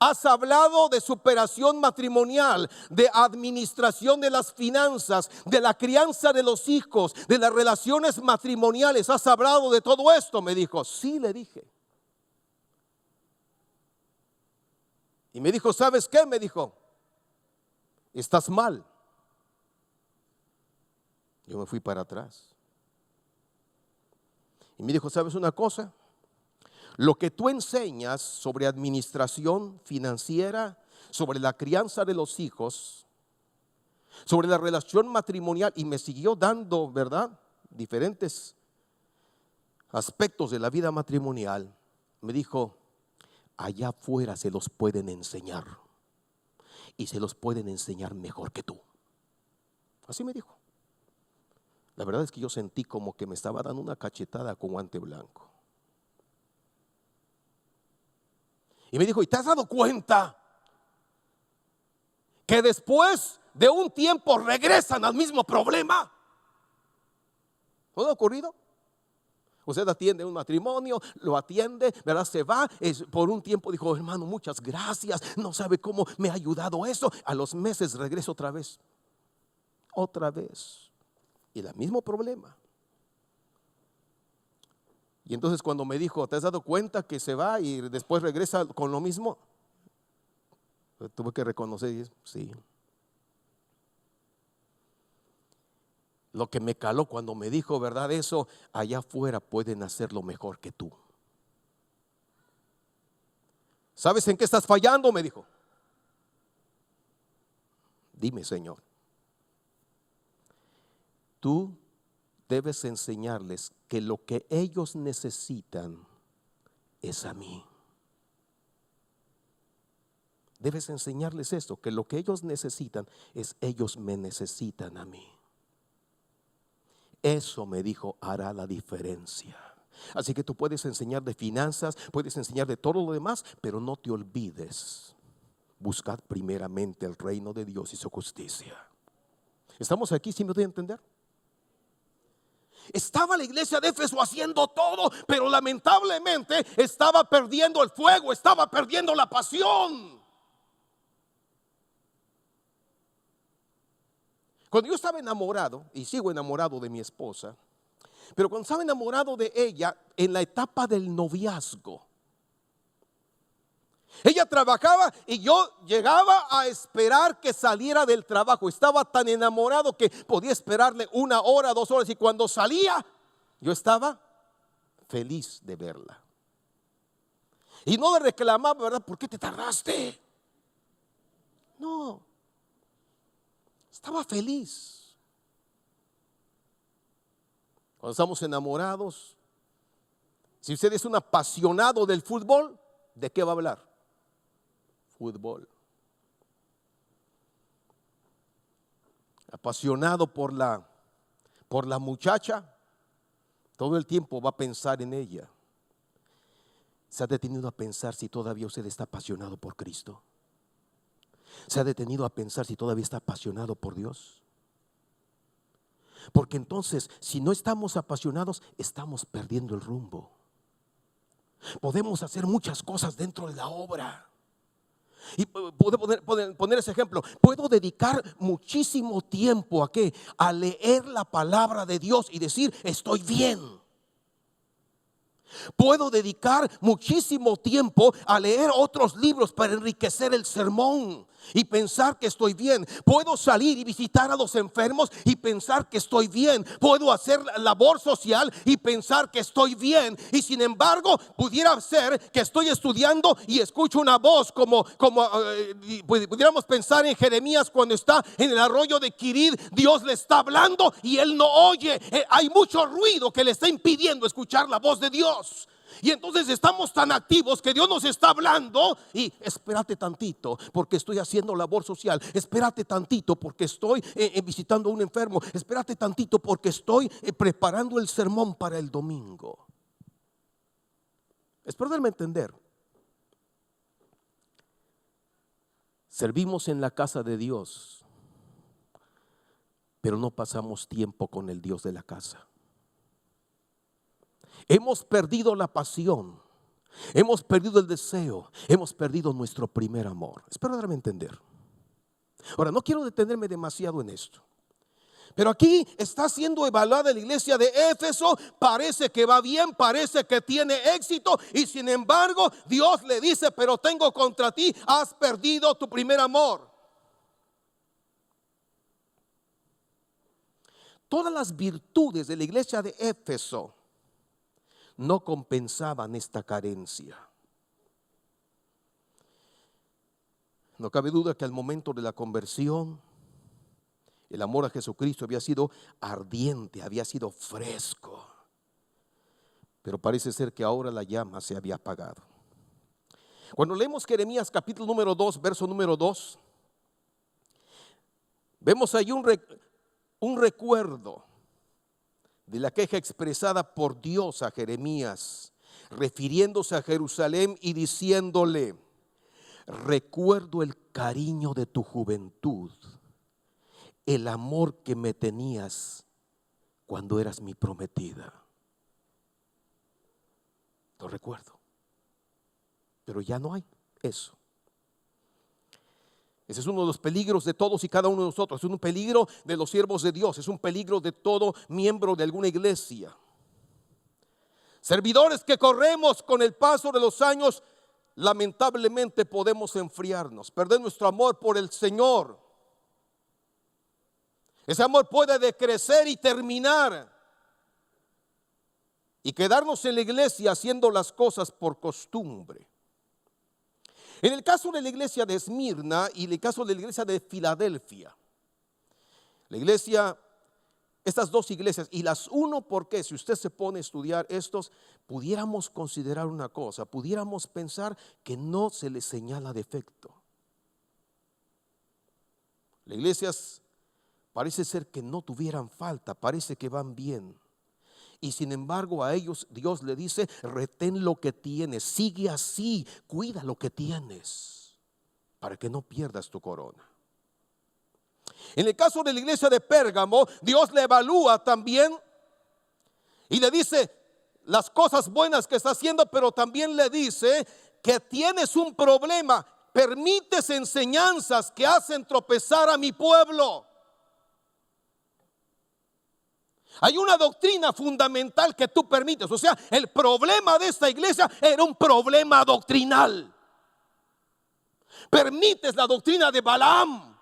Has hablado de superación matrimonial, de administración de las finanzas, de la crianza de los hijos, de las relaciones matrimoniales. Has hablado de todo esto, me dijo. Sí, le dije. Y me dijo, ¿sabes qué? Me dijo, estás mal. Yo me fui para atrás. Y me dijo, ¿sabes una cosa? Lo que tú enseñas sobre administración financiera, sobre la crianza de los hijos, sobre la relación matrimonial, y me siguió dando, ¿verdad?, diferentes aspectos de la vida matrimonial. Me dijo, allá afuera se los pueden enseñar y se los pueden enseñar mejor que tú. Así me dijo. La verdad es que yo sentí como que me estaba dando una cachetada con guante blanco. Y me dijo, ¿y te has dado cuenta que después de un tiempo regresan al mismo problema? ¿No le ha ocurrido? Usted atiende un matrimonio, lo atiende, ¿verdad? Se va, por un tiempo dijo, hermano, muchas gracias, no sabe cómo me ha ayudado eso. A los meses regreso otra vez. Y el mismo problema. Y entonces cuando me dijo, ¿te has dado cuenta que se va y después regresa con lo mismo? Tuve que reconocer y decir, sí. Lo que me caló cuando me dijo, ¿verdad? Eso, allá afuera pueden hacerlo mejor que tú. ¿Sabes en qué estás fallando? Me dijo. Dime, Señor. Tú debes enseñarles que lo que ellos necesitan es a mí. Debes enseñarles esto, que lo que ellos necesitan es ellos me necesitan a mí. Eso, me dijo, hará la diferencia. Así que tú puedes enseñar de finanzas, puedes enseñar de todo lo demás, pero no te olvides, buscad primeramente el reino de Dios y su justicia. ¿Estamos aquí? ¿Sí me doy a entender? Estaba la iglesia de Éfeso haciendo todo, pero lamentablemente estaba perdiendo el fuego, estaba perdiendo la pasión. Cuando yo estaba enamorado, y sigo enamorado de mi esposa, pero cuando estaba enamorado de ella en la etapa del noviazgo, ella trabajaba y yo llegaba a esperar que saliera del trabajo. Estaba tan enamorado que podía esperarle 1 hora, 2 horas, y cuando salía yo estaba feliz de verla. Y no le reclamaba, ¿verdad? ¿Por qué te tardaste? No, estaba feliz. Cuando estamos enamorados, si usted es un apasionado del fútbol, ¿de qué va a hablar? Fútbol. Apasionado por la muchacha, todo el tiempo va a pensar en ella. ¿Se ha detenido a pensar si todavía usted está apasionado por Cristo? ¿Se ha detenido a pensar si todavía está apasionado por Dios? Porque entonces, si no estamos apasionados, estamos perdiendo el rumbo. Podemos hacer muchas cosas dentro de la obra. Y puedo poner ese ejemplo. Puedo dedicar muchísimo tiempo ¿a qué? A leer la palabra de Dios y decir, estoy bien. Puedo dedicar muchísimo tiempo a leer otros libros para enriquecer el sermón y pensar que estoy bien. Puedo salir y visitar a los enfermos y pensar que estoy bien. Puedo hacer labor social y pensar que estoy bien. Y sin embargo, pudiera ser que estoy estudiando y escucho una voz como pudiéramos pensar en Jeremías cuando está en el arroyo de Quirid. Dios le está hablando y él no oye. Hay mucho ruido que le está impidiendo escuchar la voz de Dios. Y entonces estamos tan activos que Dios nos está hablando y espérate tantito porque estoy haciendo labor social, espérate tantito porque estoy visitando a un enfermo, espérate tantito porque estoy preparando el sermón para el domingo. Espero darme a entender. Servimos en la casa de Dios, pero no pasamos tiempo con el Dios de la casa. Hemos perdido la pasión Hemos perdido el deseo, hemos perdido nuestro primer amor. Espero darme a entender. Ahora, no quiero detenerme demasiado en esto, pero aquí está siendo evaluada la iglesia de Éfeso. Parece que va bien, parece que tiene éxito, y sin embargo Dios le dice: pero tengo contra ti, has perdido tu primer amor. Todas las virtudes de la iglesia de Éfeso no compensaban esta carencia. No cabe duda que al momento de la conversión, el amor a Jesucristo había sido ardiente, había sido fresco. Pero parece ser que ahora la llama se había apagado. Cuando leemos Jeremías capítulo número 2, verso número 2, vemos ahí un recuerdo de la queja expresada por Dios a Jeremías, refiriéndose a Jerusalén y diciéndole: recuerdo el cariño de tu juventud, el amor que me tenías cuando eras mi prometida. Lo recuerdo, pero ya no hay eso. Ese es uno de los peligros de todos y cada uno de nosotros. Es un peligro de los siervos de Dios. Es un peligro de todo miembro de alguna iglesia. Servidores que corremos con el paso de los años, lamentablemente podemos enfriarnos, perder nuestro amor por el Señor. Ese amor puede decrecer y terminar, y quedarnos en la iglesia haciendo las cosas por costumbre. En el caso de la iglesia de Esmirna y en el caso de la iglesia de Filadelfia, estas dos iglesias, y las uno porque si usted se pone a estudiar estos, pudiéramos considerar una cosa, pudiéramos pensar que no se les señala defecto. Las iglesias parece ser que no tuvieran falta, parece que van bien. Y sin embargo a ellos Dios le dice: retén lo que tienes, sigue así, cuida lo que tienes, para que no pierdas tu corona. En el caso de la iglesia de Pérgamo, Dios le evalúa también y le dice las cosas buenas que está haciendo, pero también le dice que tienes un problema, permites enseñanzas que hacen tropezar a mi pueblo. Hay una doctrina fundamental que tú permites. O sea, el problema de esta iglesia era un problema doctrinal. Permites la doctrina de Balaam.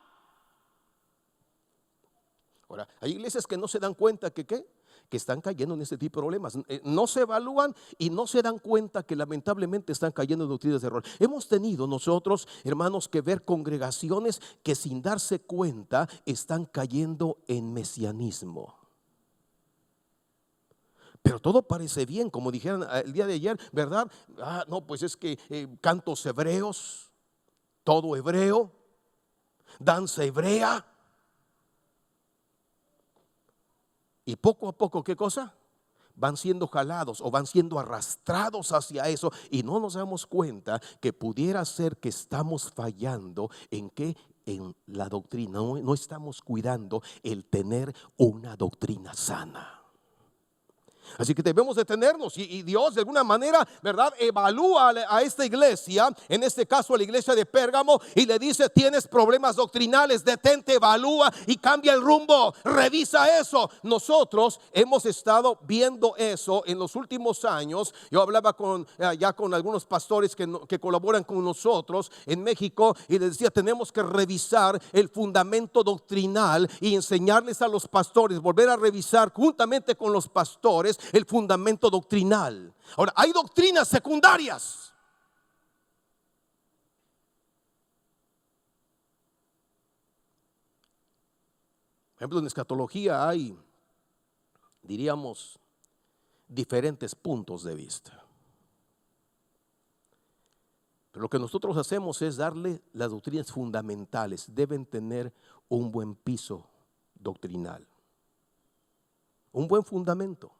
Ahora, hay iglesias que no se dan cuenta que están cayendo en este tipo de problemas. No se evalúan y no se dan cuenta que lamentablemente están cayendo en doctrinas de error. Hemos tenido nosotros, hermanos, que ver congregaciones que sin darse cuenta están cayendo en mesianismo. Pero todo parece bien, como dijeron el día de ayer, ¿verdad? No, pues es que cantos hebreos, todo hebreo, danza hebrea. Y poco a poco, ¿qué cosa? Van siendo jalados o van siendo arrastrados hacia eso, y no nos damos cuenta que pudiera ser que estamos fallando en que en la doctrina, no estamos cuidando el tener una doctrina sana. Así que debemos detenernos y Dios de alguna manera, ¿verdad?, evalúa a esta iglesia, en este caso a la iglesia de Pérgamo, y le dice: tienes problemas doctrinales, detente, evalúa y cambia el rumbo, revisa eso. Nosotros hemos estado viendo eso en los últimos años. Yo hablaba ya con algunos pastores que colaboran con nosotros en México, y les decía: tenemos que revisar el fundamento doctrinal y enseñarles a los pastores, volver a revisar juntamente con los pastores el fundamento doctrinal. Ahora, hay doctrinas secundarias. Por ejemplo, en escatología hay, diríamos, diferentes puntos de vista. Pero lo que nosotros hacemos es darle las doctrinas fundamentales. Deben tener un buen piso doctrinal, un buen fundamento.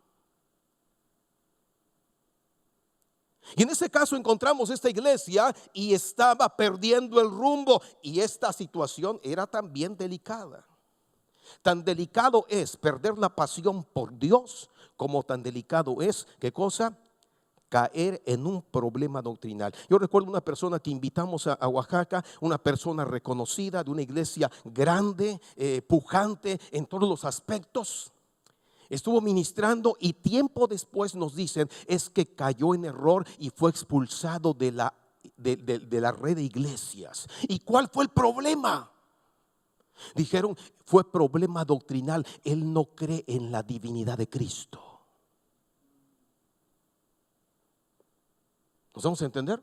Y en ese caso encontramos esta iglesia y estaba perdiendo el rumbo, y esta situación era también delicada. Tan delicado es perder la pasión por Dios, como tan delicado es, ¿qué cosa? caer en un problema doctrinal. Yo recuerdo una persona que invitamos a Oaxaca, una persona reconocida de una iglesia grande, pujante en todos los aspectos. Estuvo ministrando y tiempo después nos dicen es que cayó en error y fue expulsado de la red de iglesias. ¿Y cuál fue el problema? Dijeron, fue problema doctrinal. Él no cree en la divinidad de Cristo. ¿Nos vamos a entender?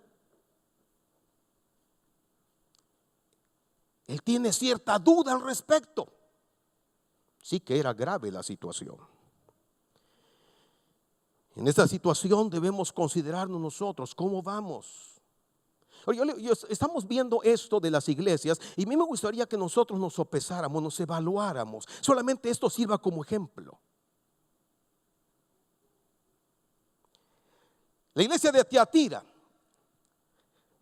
Él tiene cierta duda al respecto. Sí que era grave la situación. En esta situación debemos considerarnos nosotros, ¿cómo vamos? Estamos viendo esto de las iglesias y a mí me gustaría que nosotros nos sopesáramos, nos evaluáramos. Solamente esto sirva como ejemplo. La iglesia de Tiatira.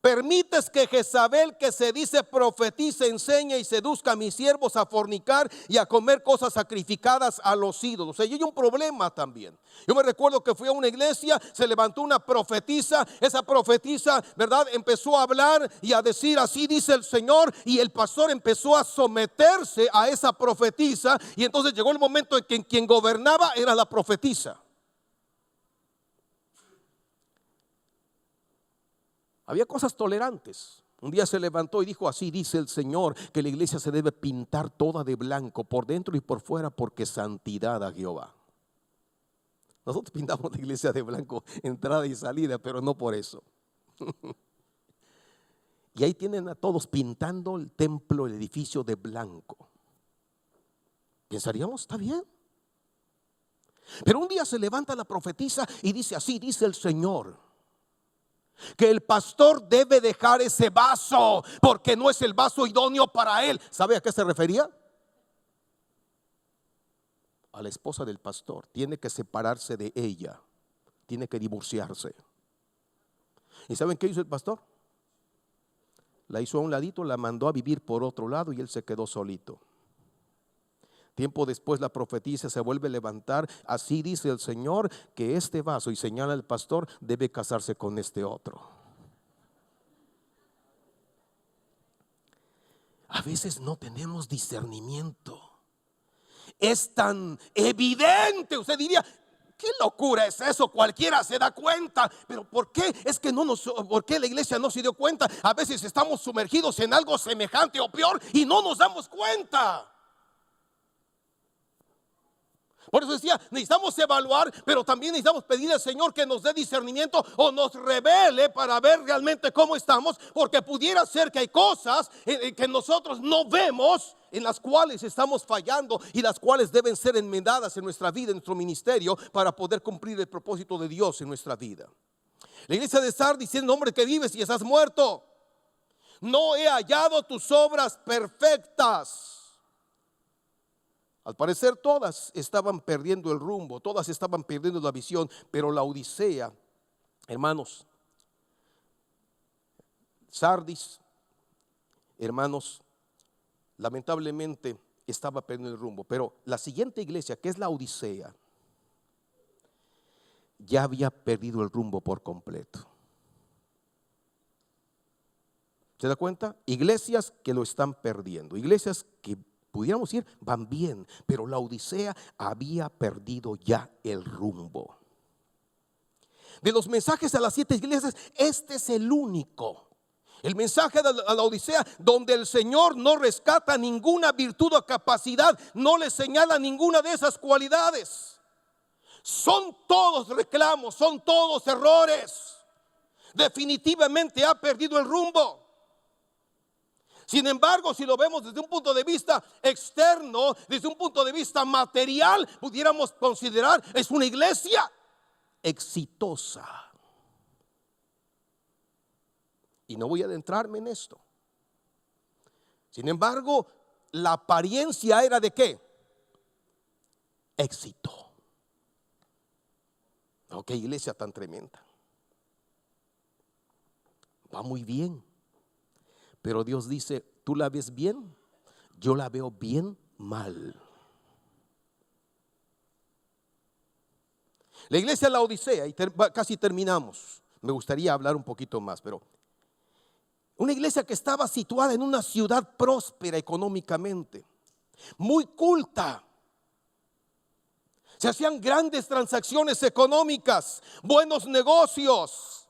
Permites que Jezabel, que se dice profetice, enseñe y seduzca a mis siervos a fornicar y a comer cosas sacrificadas a los ídolos. Y hay un problema también. Yo me recuerdo que fui a una iglesia, se levantó una profetisa. Esa profetisa, ¿verdad?, empezó a hablar y a decir así dice el Señor. Y el pastor empezó a someterse a esa profetisa. Y entonces llegó el momento en que quien gobernaba era la profetisa. Había cosas tolerantes. Un día se levantó y dijo así dice el Señor, que la iglesia se debe pintar toda de blanco por dentro y por fuera, porque santidad a Jehová. Nosotros pintamos la iglesia de blanco entrada y salida, pero no por eso. Y ahí tienen a todos pintando el templo, el edificio de blanco. Pensaríamos, está bien. Pero un día se levanta la profetisa y dice así dice el Señor, que el pastor debe dejar ese vaso porque no es el vaso idóneo para él. ¿Sabe a qué se refería? A la esposa del pastor. Tiene que separarse de ella, tiene que divorciarse. ¿Y saben qué hizo el pastor? La hizo a un ladito, la mandó a vivir por otro lado y él se quedó solito. Tiempo después la profetisa se vuelve a levantar. Así dice el Señor, que este vaso, y señala al pastor, debe casarse con este otro. A veces no tenemos discernimiento. Es tan evidente, usted diría, ¿qué locura es eso? Cualquiera se da cuenta. Pero ¿por qué? Es que ¿por qué la iglesia no se dio cuenta? A veces estamos sumergidos en algo semejante o peor y no nos damos cuenta. Por eso decía, necesitamos evaluar, pero también necesitamos pedirle al Señor que nos dé discernimiento o nos revele para ver realmente cómo estamos, porque pudiera ser que hay cosas que nosotros no vemos, en las cuales estamos fallando y las cuales deben ser enmendadas en nuestra vida, en nuestro ministerio, para poder cumplir el propósito de Dios en nuestra vida. La iglesia de Sardis dice, hombre que vives y estás muerto, no he hallado tus obras perfectas. Al parecer todas estaban perdiendo el rumbo, todas estaban perdiendo la visión, pero la Odisea, hermanos, Sardis, hermanos, lamentablemente estaba perdiendo el rumbo. Pero la siguiente iglesia, que es la Odisea, ya había perdido el rumbo por completo. ¿Se da cuenta? Iglesias que lo están perdiendo, iglesias que pudiéramos decir van bien, pero la Odisea había perdido ya el rumbo. De los mensajes a las 7 iglesias, este es el único. El mensaje a la Odisea donde el Señor no rescata ninguna virtud o capacidad, no le señala ninguna de esas cualidades. Son todos reclamos, son todos errores. Definitivamente ha perdido el rumbo. Sin embargo, si lo vemos desde un punto de vista externo, desde un punto de vista material, pudiéramos considerar es una iglesia exitosa. Y no voy a adentrarme en esto. Sin embargo, la apariencia era de ¿qué? Éxito. No, qué iglesia tan tremenda. Va muy bien. Pero Dios dice, ¿tú la ves bien? Yo la veo bien mal. La iglesia de la Odisea, y casi terminamos. Me gustaría hablar un poquito más, pero una iglesia que estaba situada en una ciudad próspera económicamente, muy culta. Se hacían grandes transacciones económicas, buenos negocios.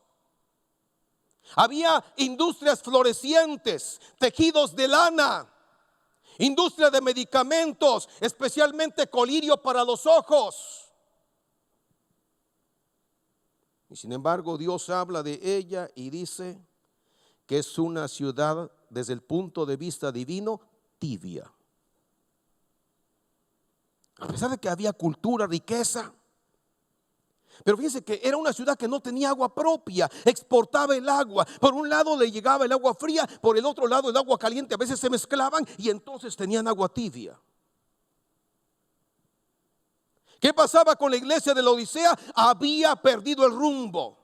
Había industrias florecientes, tejidos de lana, industria de medicamentos, especialmente colirio para los ojos. Y sin embargo, Dios habla de ella y dice que es una ciudad, desde el punto de vista divino, tibia. A pesar de que había cultura, riqueza, pero fíjense que era una ciudad que no tenía agua propia, exportaba el agua. Por un lado le llegaba el agua fría, por el otro lado el agua caliente. A veces se mezclaban y entonces tenían agua tibia. ¿Qué pasaba con la iglesia de la Odisea? Había perdido el rumbo,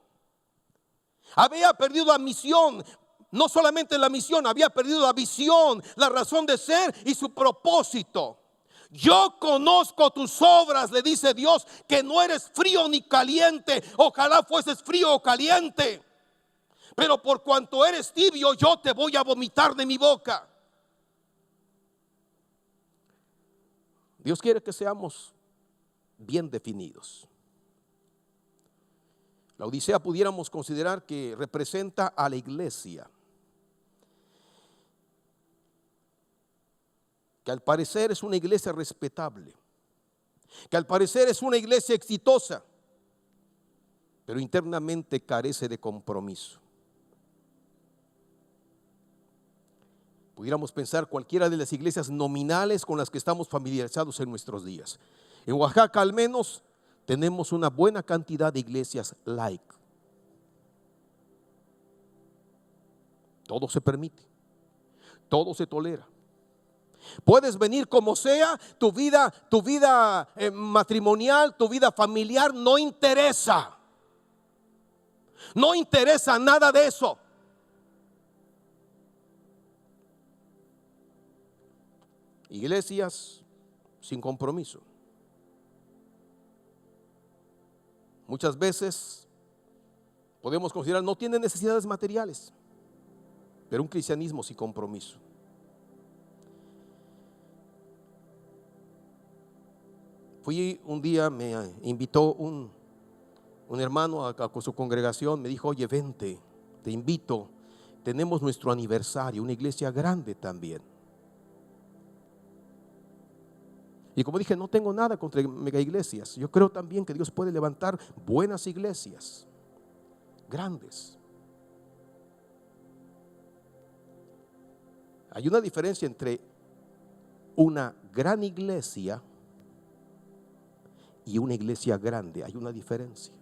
había perdido la misión. No solamente la misión, había perdido la visión, la razón de ser y su propósito. Yo conozco tus obras, le dice Dios, que no eres frío ni caliente. Ojalá fueses frío o caliente, pero por cuanto eres tibio, yo te voy a vomitar de mi boca. Dios quiere que seamos bien definidos. La Odisea pudiéramos considerar que representa a la iglesia, que al parecer es una iglesia respetable, que al parecer es una iglesia exitosa, pero internamente carece de compromiso. Pudiéramos pensar cualquiera de las iglesias nominales con las que estamos familiarizados en nuestros días. En Oaxaca al menos tenemos una buena cantidad de iglesias laicas. Todo se permite, todo se tolera. Puedes venir como sea, tu vida matrimonial, tu vida familiar no interesa. No interesa nada de eso. Iglesias sin compromiso. Muchas veces podemos considerar no tienen necesidades materiales, pero un cristianismo sin compromiso. Fui un día, me invitó un hermano a su congregación, me dijo: oye, vente, te invito, tenemos nuestro aniversario, una iglesia grande también. Y como dije, no tengo nada contra mega iglesias. Yo creo también que Dios puede levantar buenas iglesias, grandes. Hay una diferencia entre una gran iglesia y una iglesia grande. Hay una diferencia.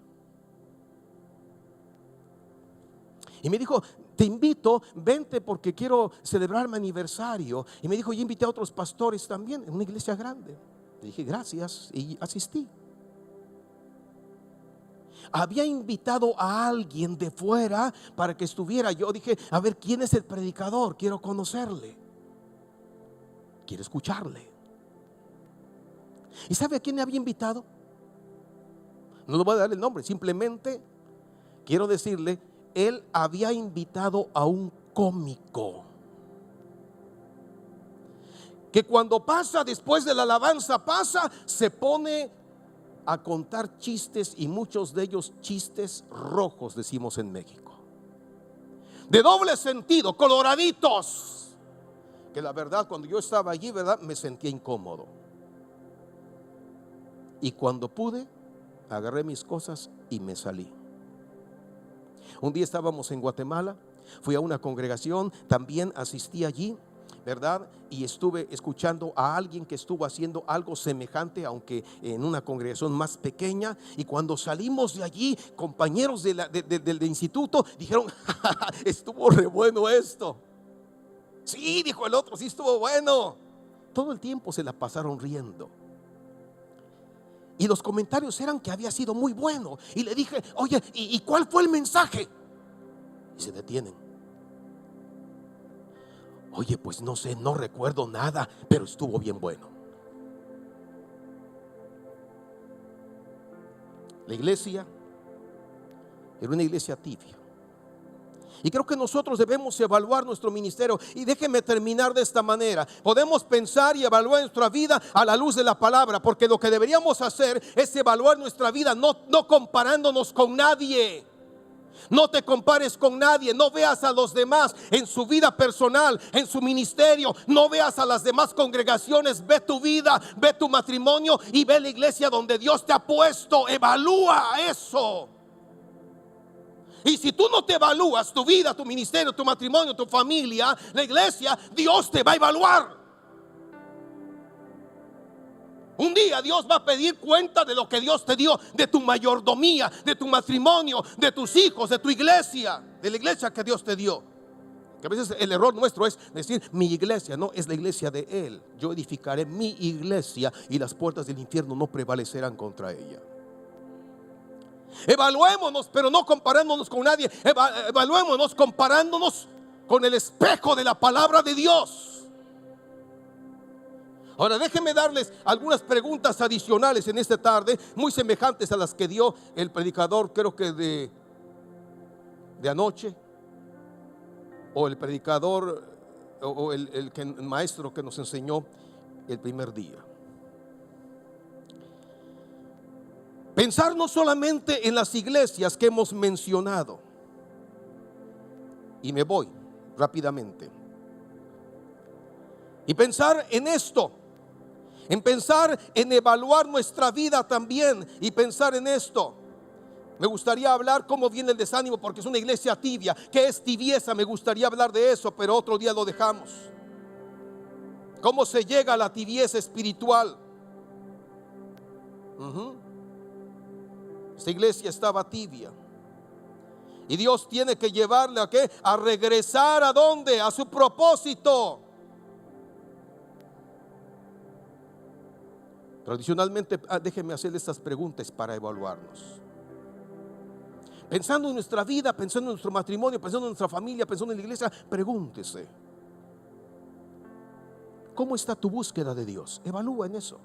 Y me dijo: te invito, vente porque quiero celebrar mi aniversario. Y me dijo: yo invité a otros pastores también en una iglesia grande. Le dije: gracias, y asistí. Había invitado a alguien de fuera para que estuviera. Yo dije: a ver, ¿quién es el predicador? Quiero conocerle, quiero escucharle. ¿Y sabe a quién le había invitado? No le voy a dar el nombre, simplemente quiero decirle: él había invitado a un cómico que cuando pasa, después de la alabanza pasa, se pone a contar chistes, y muchos de ellos chistes rojos, decimos en México, de doble sentido, coloraditos, que la verdad cuando yo estaba allí, verdad, me sentía incómodo. Y cuando pude, agarré mis cosas y me salí. Un día estábamos en Guatemala, fui a una congregación, también asistí allí, ¿verdad? Y estuve escuchando a alguien que estuvo haciendo algo semejante, aunque en una congregación más pequeña. Y cuando salimos de allí, compañeros del instituto dijeron: estuvo re bueno esto. Sí, dijo el otro, sí estuvo bueno. Todo el tiempo se la pasaron riendo. Y los comentarios eran que había sido muy bueno. Y le dije: oye, ¿y cuál fue el mensaje? Y se detienen. Oye, pues no sé, no recuerdo nada, pero estuvo bien bueno. La iglesia era una iglesia tibia. Y creo que nosotros debemos evaluar nuestro ministerio. Y déjenme terminar de esta manera. Podemos pensar y evaluar nuestra vida a la luz de la palabra, porque lo que deberíamos hacer es evaluar nuestra vida no comparándonos con nadie. No te compares con nadie. No veas a los demás en su vida personal, en su ministerio. No veas a las demás congregaciones. Ve tu vida, ve tu matrimonio y ve la iglesia donde Dios te ha puesto. Evalúa eso. Y si tú no te evalúas tu vida, tu ministerio, tu matrimonio, tu familia, la iglesia, Dios te va a evaluar. Un día Dios va a pedir cuenta de lo que Dios te dio, de tu mayordomía, de tu matrimonio, de tus hijos, de tu iglesia, de la iglesia que Dios te dio. Que a veces el error nuestro es decir mi iglesia, no, es la iglesia de Él. Yo edificaré mi iglesia y las puertas del infierno no prevalecerán contra ella. Evaluémonos, pero no comparándonos con nadie. Evaluémonos comparándonos con el espejo de la palabra de Dios. Ahora déjenme darles algunas preguntas adicionales en esta tarde, muy semejantes a las que dio el predicador, creo que de anoche, o el predicador, o el maestro que nos enseñó el primer día. Pensar no solamente en las iglesias que hemos mencionado. Y me voy rápidamente. Y pensar en esto. En pensar en evaluar nuestra vida también. Y pensar en esto. Me gustaría hablar cómo viene el desánimo, porque es una iglesia tibia. ¿Qué es tibieza? Me gustaría hablar de eso, pero otro día lo dejamos. ¿Cómo se llega a la tibieza espiritual? Esta iglesia estaba tibia. Y Dios tiene que llevarle ¿a qué? A regresar ¿a dónde? A su propósito. Tradicionalmente, déjenme hacerle estas preguntas para evaluarnos. Pensando en nuestra vida, pensando en nuestro matrimonio, pensando en nuestra familia, pensando en la iglesia, pregúntese: ¿cómo está tu búsqueda de Dios? Evalúa en eso.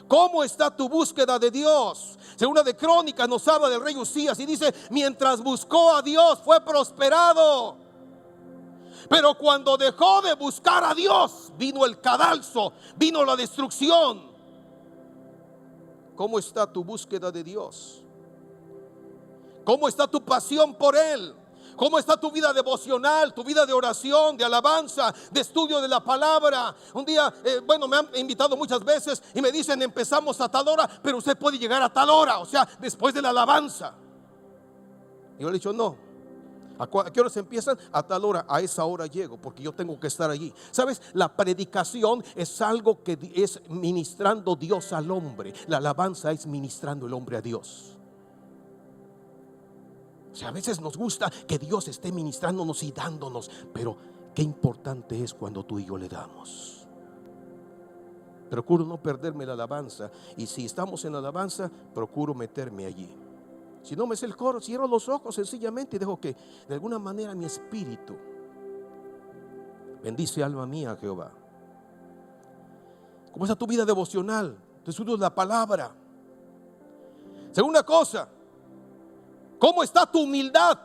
¿Cómo está tu búsqueda de Dios? Segunda de Crónicas nos habla del rey Usías y dice: mientras buscó a Dios fue prosperado. Pero cuando dejó de buscar a Dios, vino el cadalso, vino la destrucción. ¿Cómo está tu búsqueda de Dios? ¿Cómo está tu pasión por Él? ¿Cómo está tu vida devocional, tu vida de oración, de alabanza, de estudio de la palabra? Un día, me han invitado muchas veces y me dicen: empezamos a tal hora, pero usted puede llegar a tal hora, o sea, después de la alabanza. Y yo le he dicho: no. ¿A qué hora se empiezan? A tal hora. A esa hora llego, porque yo tengo que estar allí. ¿Sabes? La predicación es algo que es ministrando Dios al hombre. La alabanza es ministrando el hombre a Dios. O sea, a veces nos gusta que Dios esté ministrándonos y dándonos, pero qué importante es cuando tú y yo le damos. Procuro no perderme la alabanza, y si estamos en la alabanza, procuro meterme allí. Si no me sé el coro, cierro los ojos sencillamente y dejo que de alguna manera mi espíritu bendice, alma mía, a Jehová. ¿Cómo está tu vida devocional? Tu estudio de la palabra. Segunda cosa, ¿cómo está tu humildad?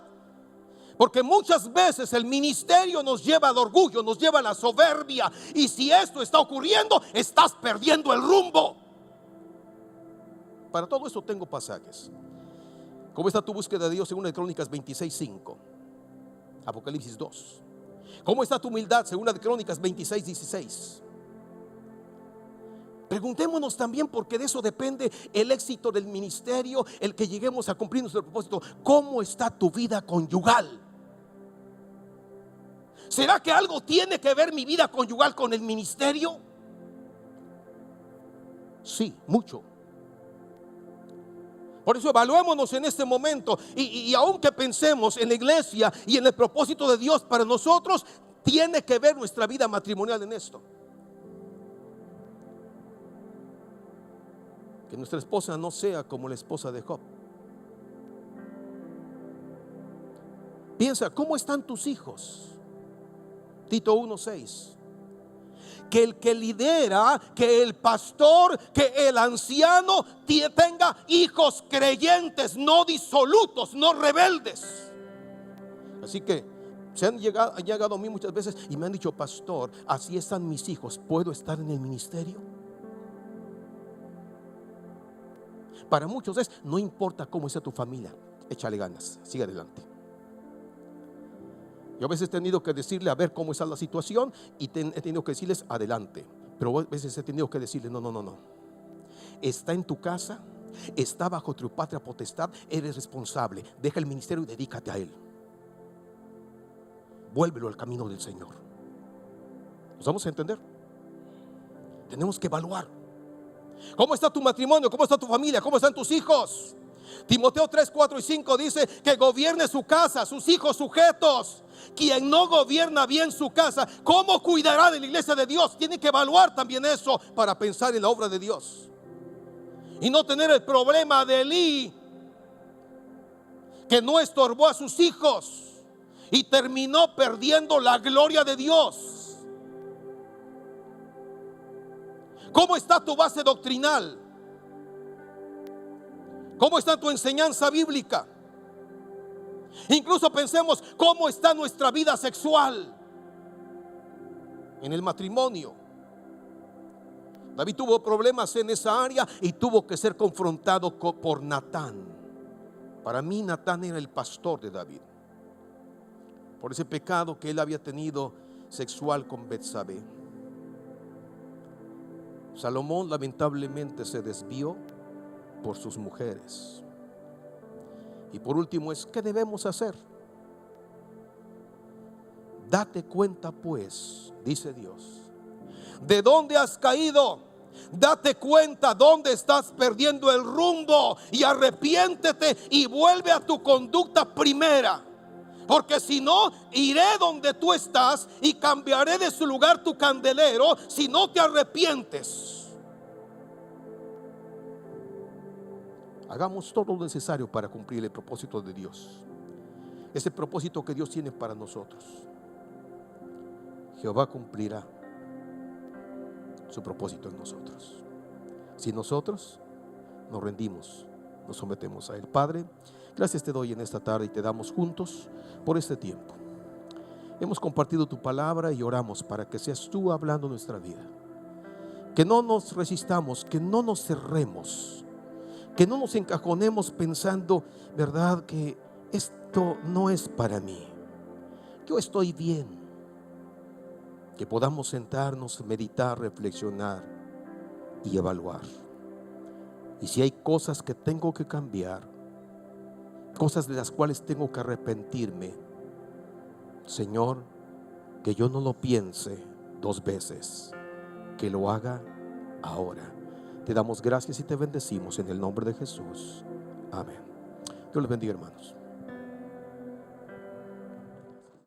Porque muchas veces el ministerio nos lleva al orgullo, nos lleva a la soberbia. Y si esto está ocurriendo, estás perdiendo el rumbo. Para todo esto tengo pasajes. ¿Cómo está tu búsqueda de Dios? Según de Crónicas 26:5, Apocalipsis 2. ¿Cómo está tu humildad? Según de Crónicas 26:16. Preguntémonos también, porque de eso depende el éxito del ministerio, el que lleguemos a cumplir nuestro propósito. ¿Cómo está tu vida conyugal? ¿Será que algo tiene que ver mi vida conyugal con el ministerio? Sí, mucho. Por eso evaluémonos en este momento, y aunque pensemos en la iglesia y en el propósito de Dios para nosotros, tiene que ver nuestra vida matrimonial en esto. Que nuestra esposa no sea como la esposa de Job. Piensa, ¿cómo están tus hijos? Tito 1:6. que el que lidera, que el pastor, que el anciano tenga hijos creyentes, no disolutos, no rebeldes. Así que han llegado a mí muchas veces y me han dicho: pastor, así están mis hijos, ¿puedo estar en el ministerio? Para muchos es: no importa cómo sea tu familia, échale ganas, sigue adelante. Yo a veces he tenido que decirle: a ver cómo está la situación, y he tenido que decirles: adelante. Pero a veces he tenido que decirle: no. Está en tu casa, está bajo tu patria potestad, eres responsable. Deja el ministerio y dedícate a él. Vuélvelo al camino del Señor. ¿Nos vamos a entender? Tenemos que evaluar. ¿Cómo está tu matrimonio? ¿Cómo está tu familia? ¿Cómo están tus hijos? Timoteo 3, 4 y 5 dice que gobierne su casa, sus hijos sujetos. Quien no gobierna bien su casa, ¿cómo cuidará de la iglesia de Dios? Tiene que evaluar también eso para pensar en la obra de Dios y no tener el problema de Elí, que no estorbó a sus hijos y terminó perdiendo la gloria de Dios. ¿Cómo está tu base doctrinal? ¿Cómo está tu enseñanza bíblica? Incluso pensemos cómo está nuestra vida sexual en el matrimonio. David tuvo problemas en esa área y tuvo que ser confrontado por Natán. Para mí Natán era el pastor de David, por ese pecado que él había tenido sexual con Betsabé. Salomón lamentablemente se desvió por sus mujeres. Y por último es: ¿qué debemos hacer? Date cuenta pues, dice Dios, de dónde has caído. Date cuenta dónde estás perdiendo el rumbo y arrepiéntete y vuelve a tu conducta primera. Porque si no, iré donde tú estás y cambiaré de su lugar tu candelero si no te arrepientes. Hagamos todo lo necesario para cumplir el propósito de Dios. Ese propósito que Dios tiene para nosotros. Jehová cumplirá su propósito en nosotros, si nosotros nos rendimos, nos sometemos a Él. Padre, gracias te doy en esta tarde y te damos juntos por este tiempo. Hemos compartido tu palabra y oramos para que seas tú hablando nuestra vida. Que no nos resistamos, que no nos cerremos, que no nos encajonemos pensando, ¿verdad?, que esto no es para mí, yo estoy bien. Que podamos sentarnos, meditar, reflexionar y evaluar. Y si hay cosas que tengo que cambiar, cosas de las cuales tengo que arrepentirme, Señor, que yo no lo piense dos veces, que lo haga ahora. Te damos gracias y te bendecimos en el nombre de Jesús. Amén. Dios les bendiga, hermanos.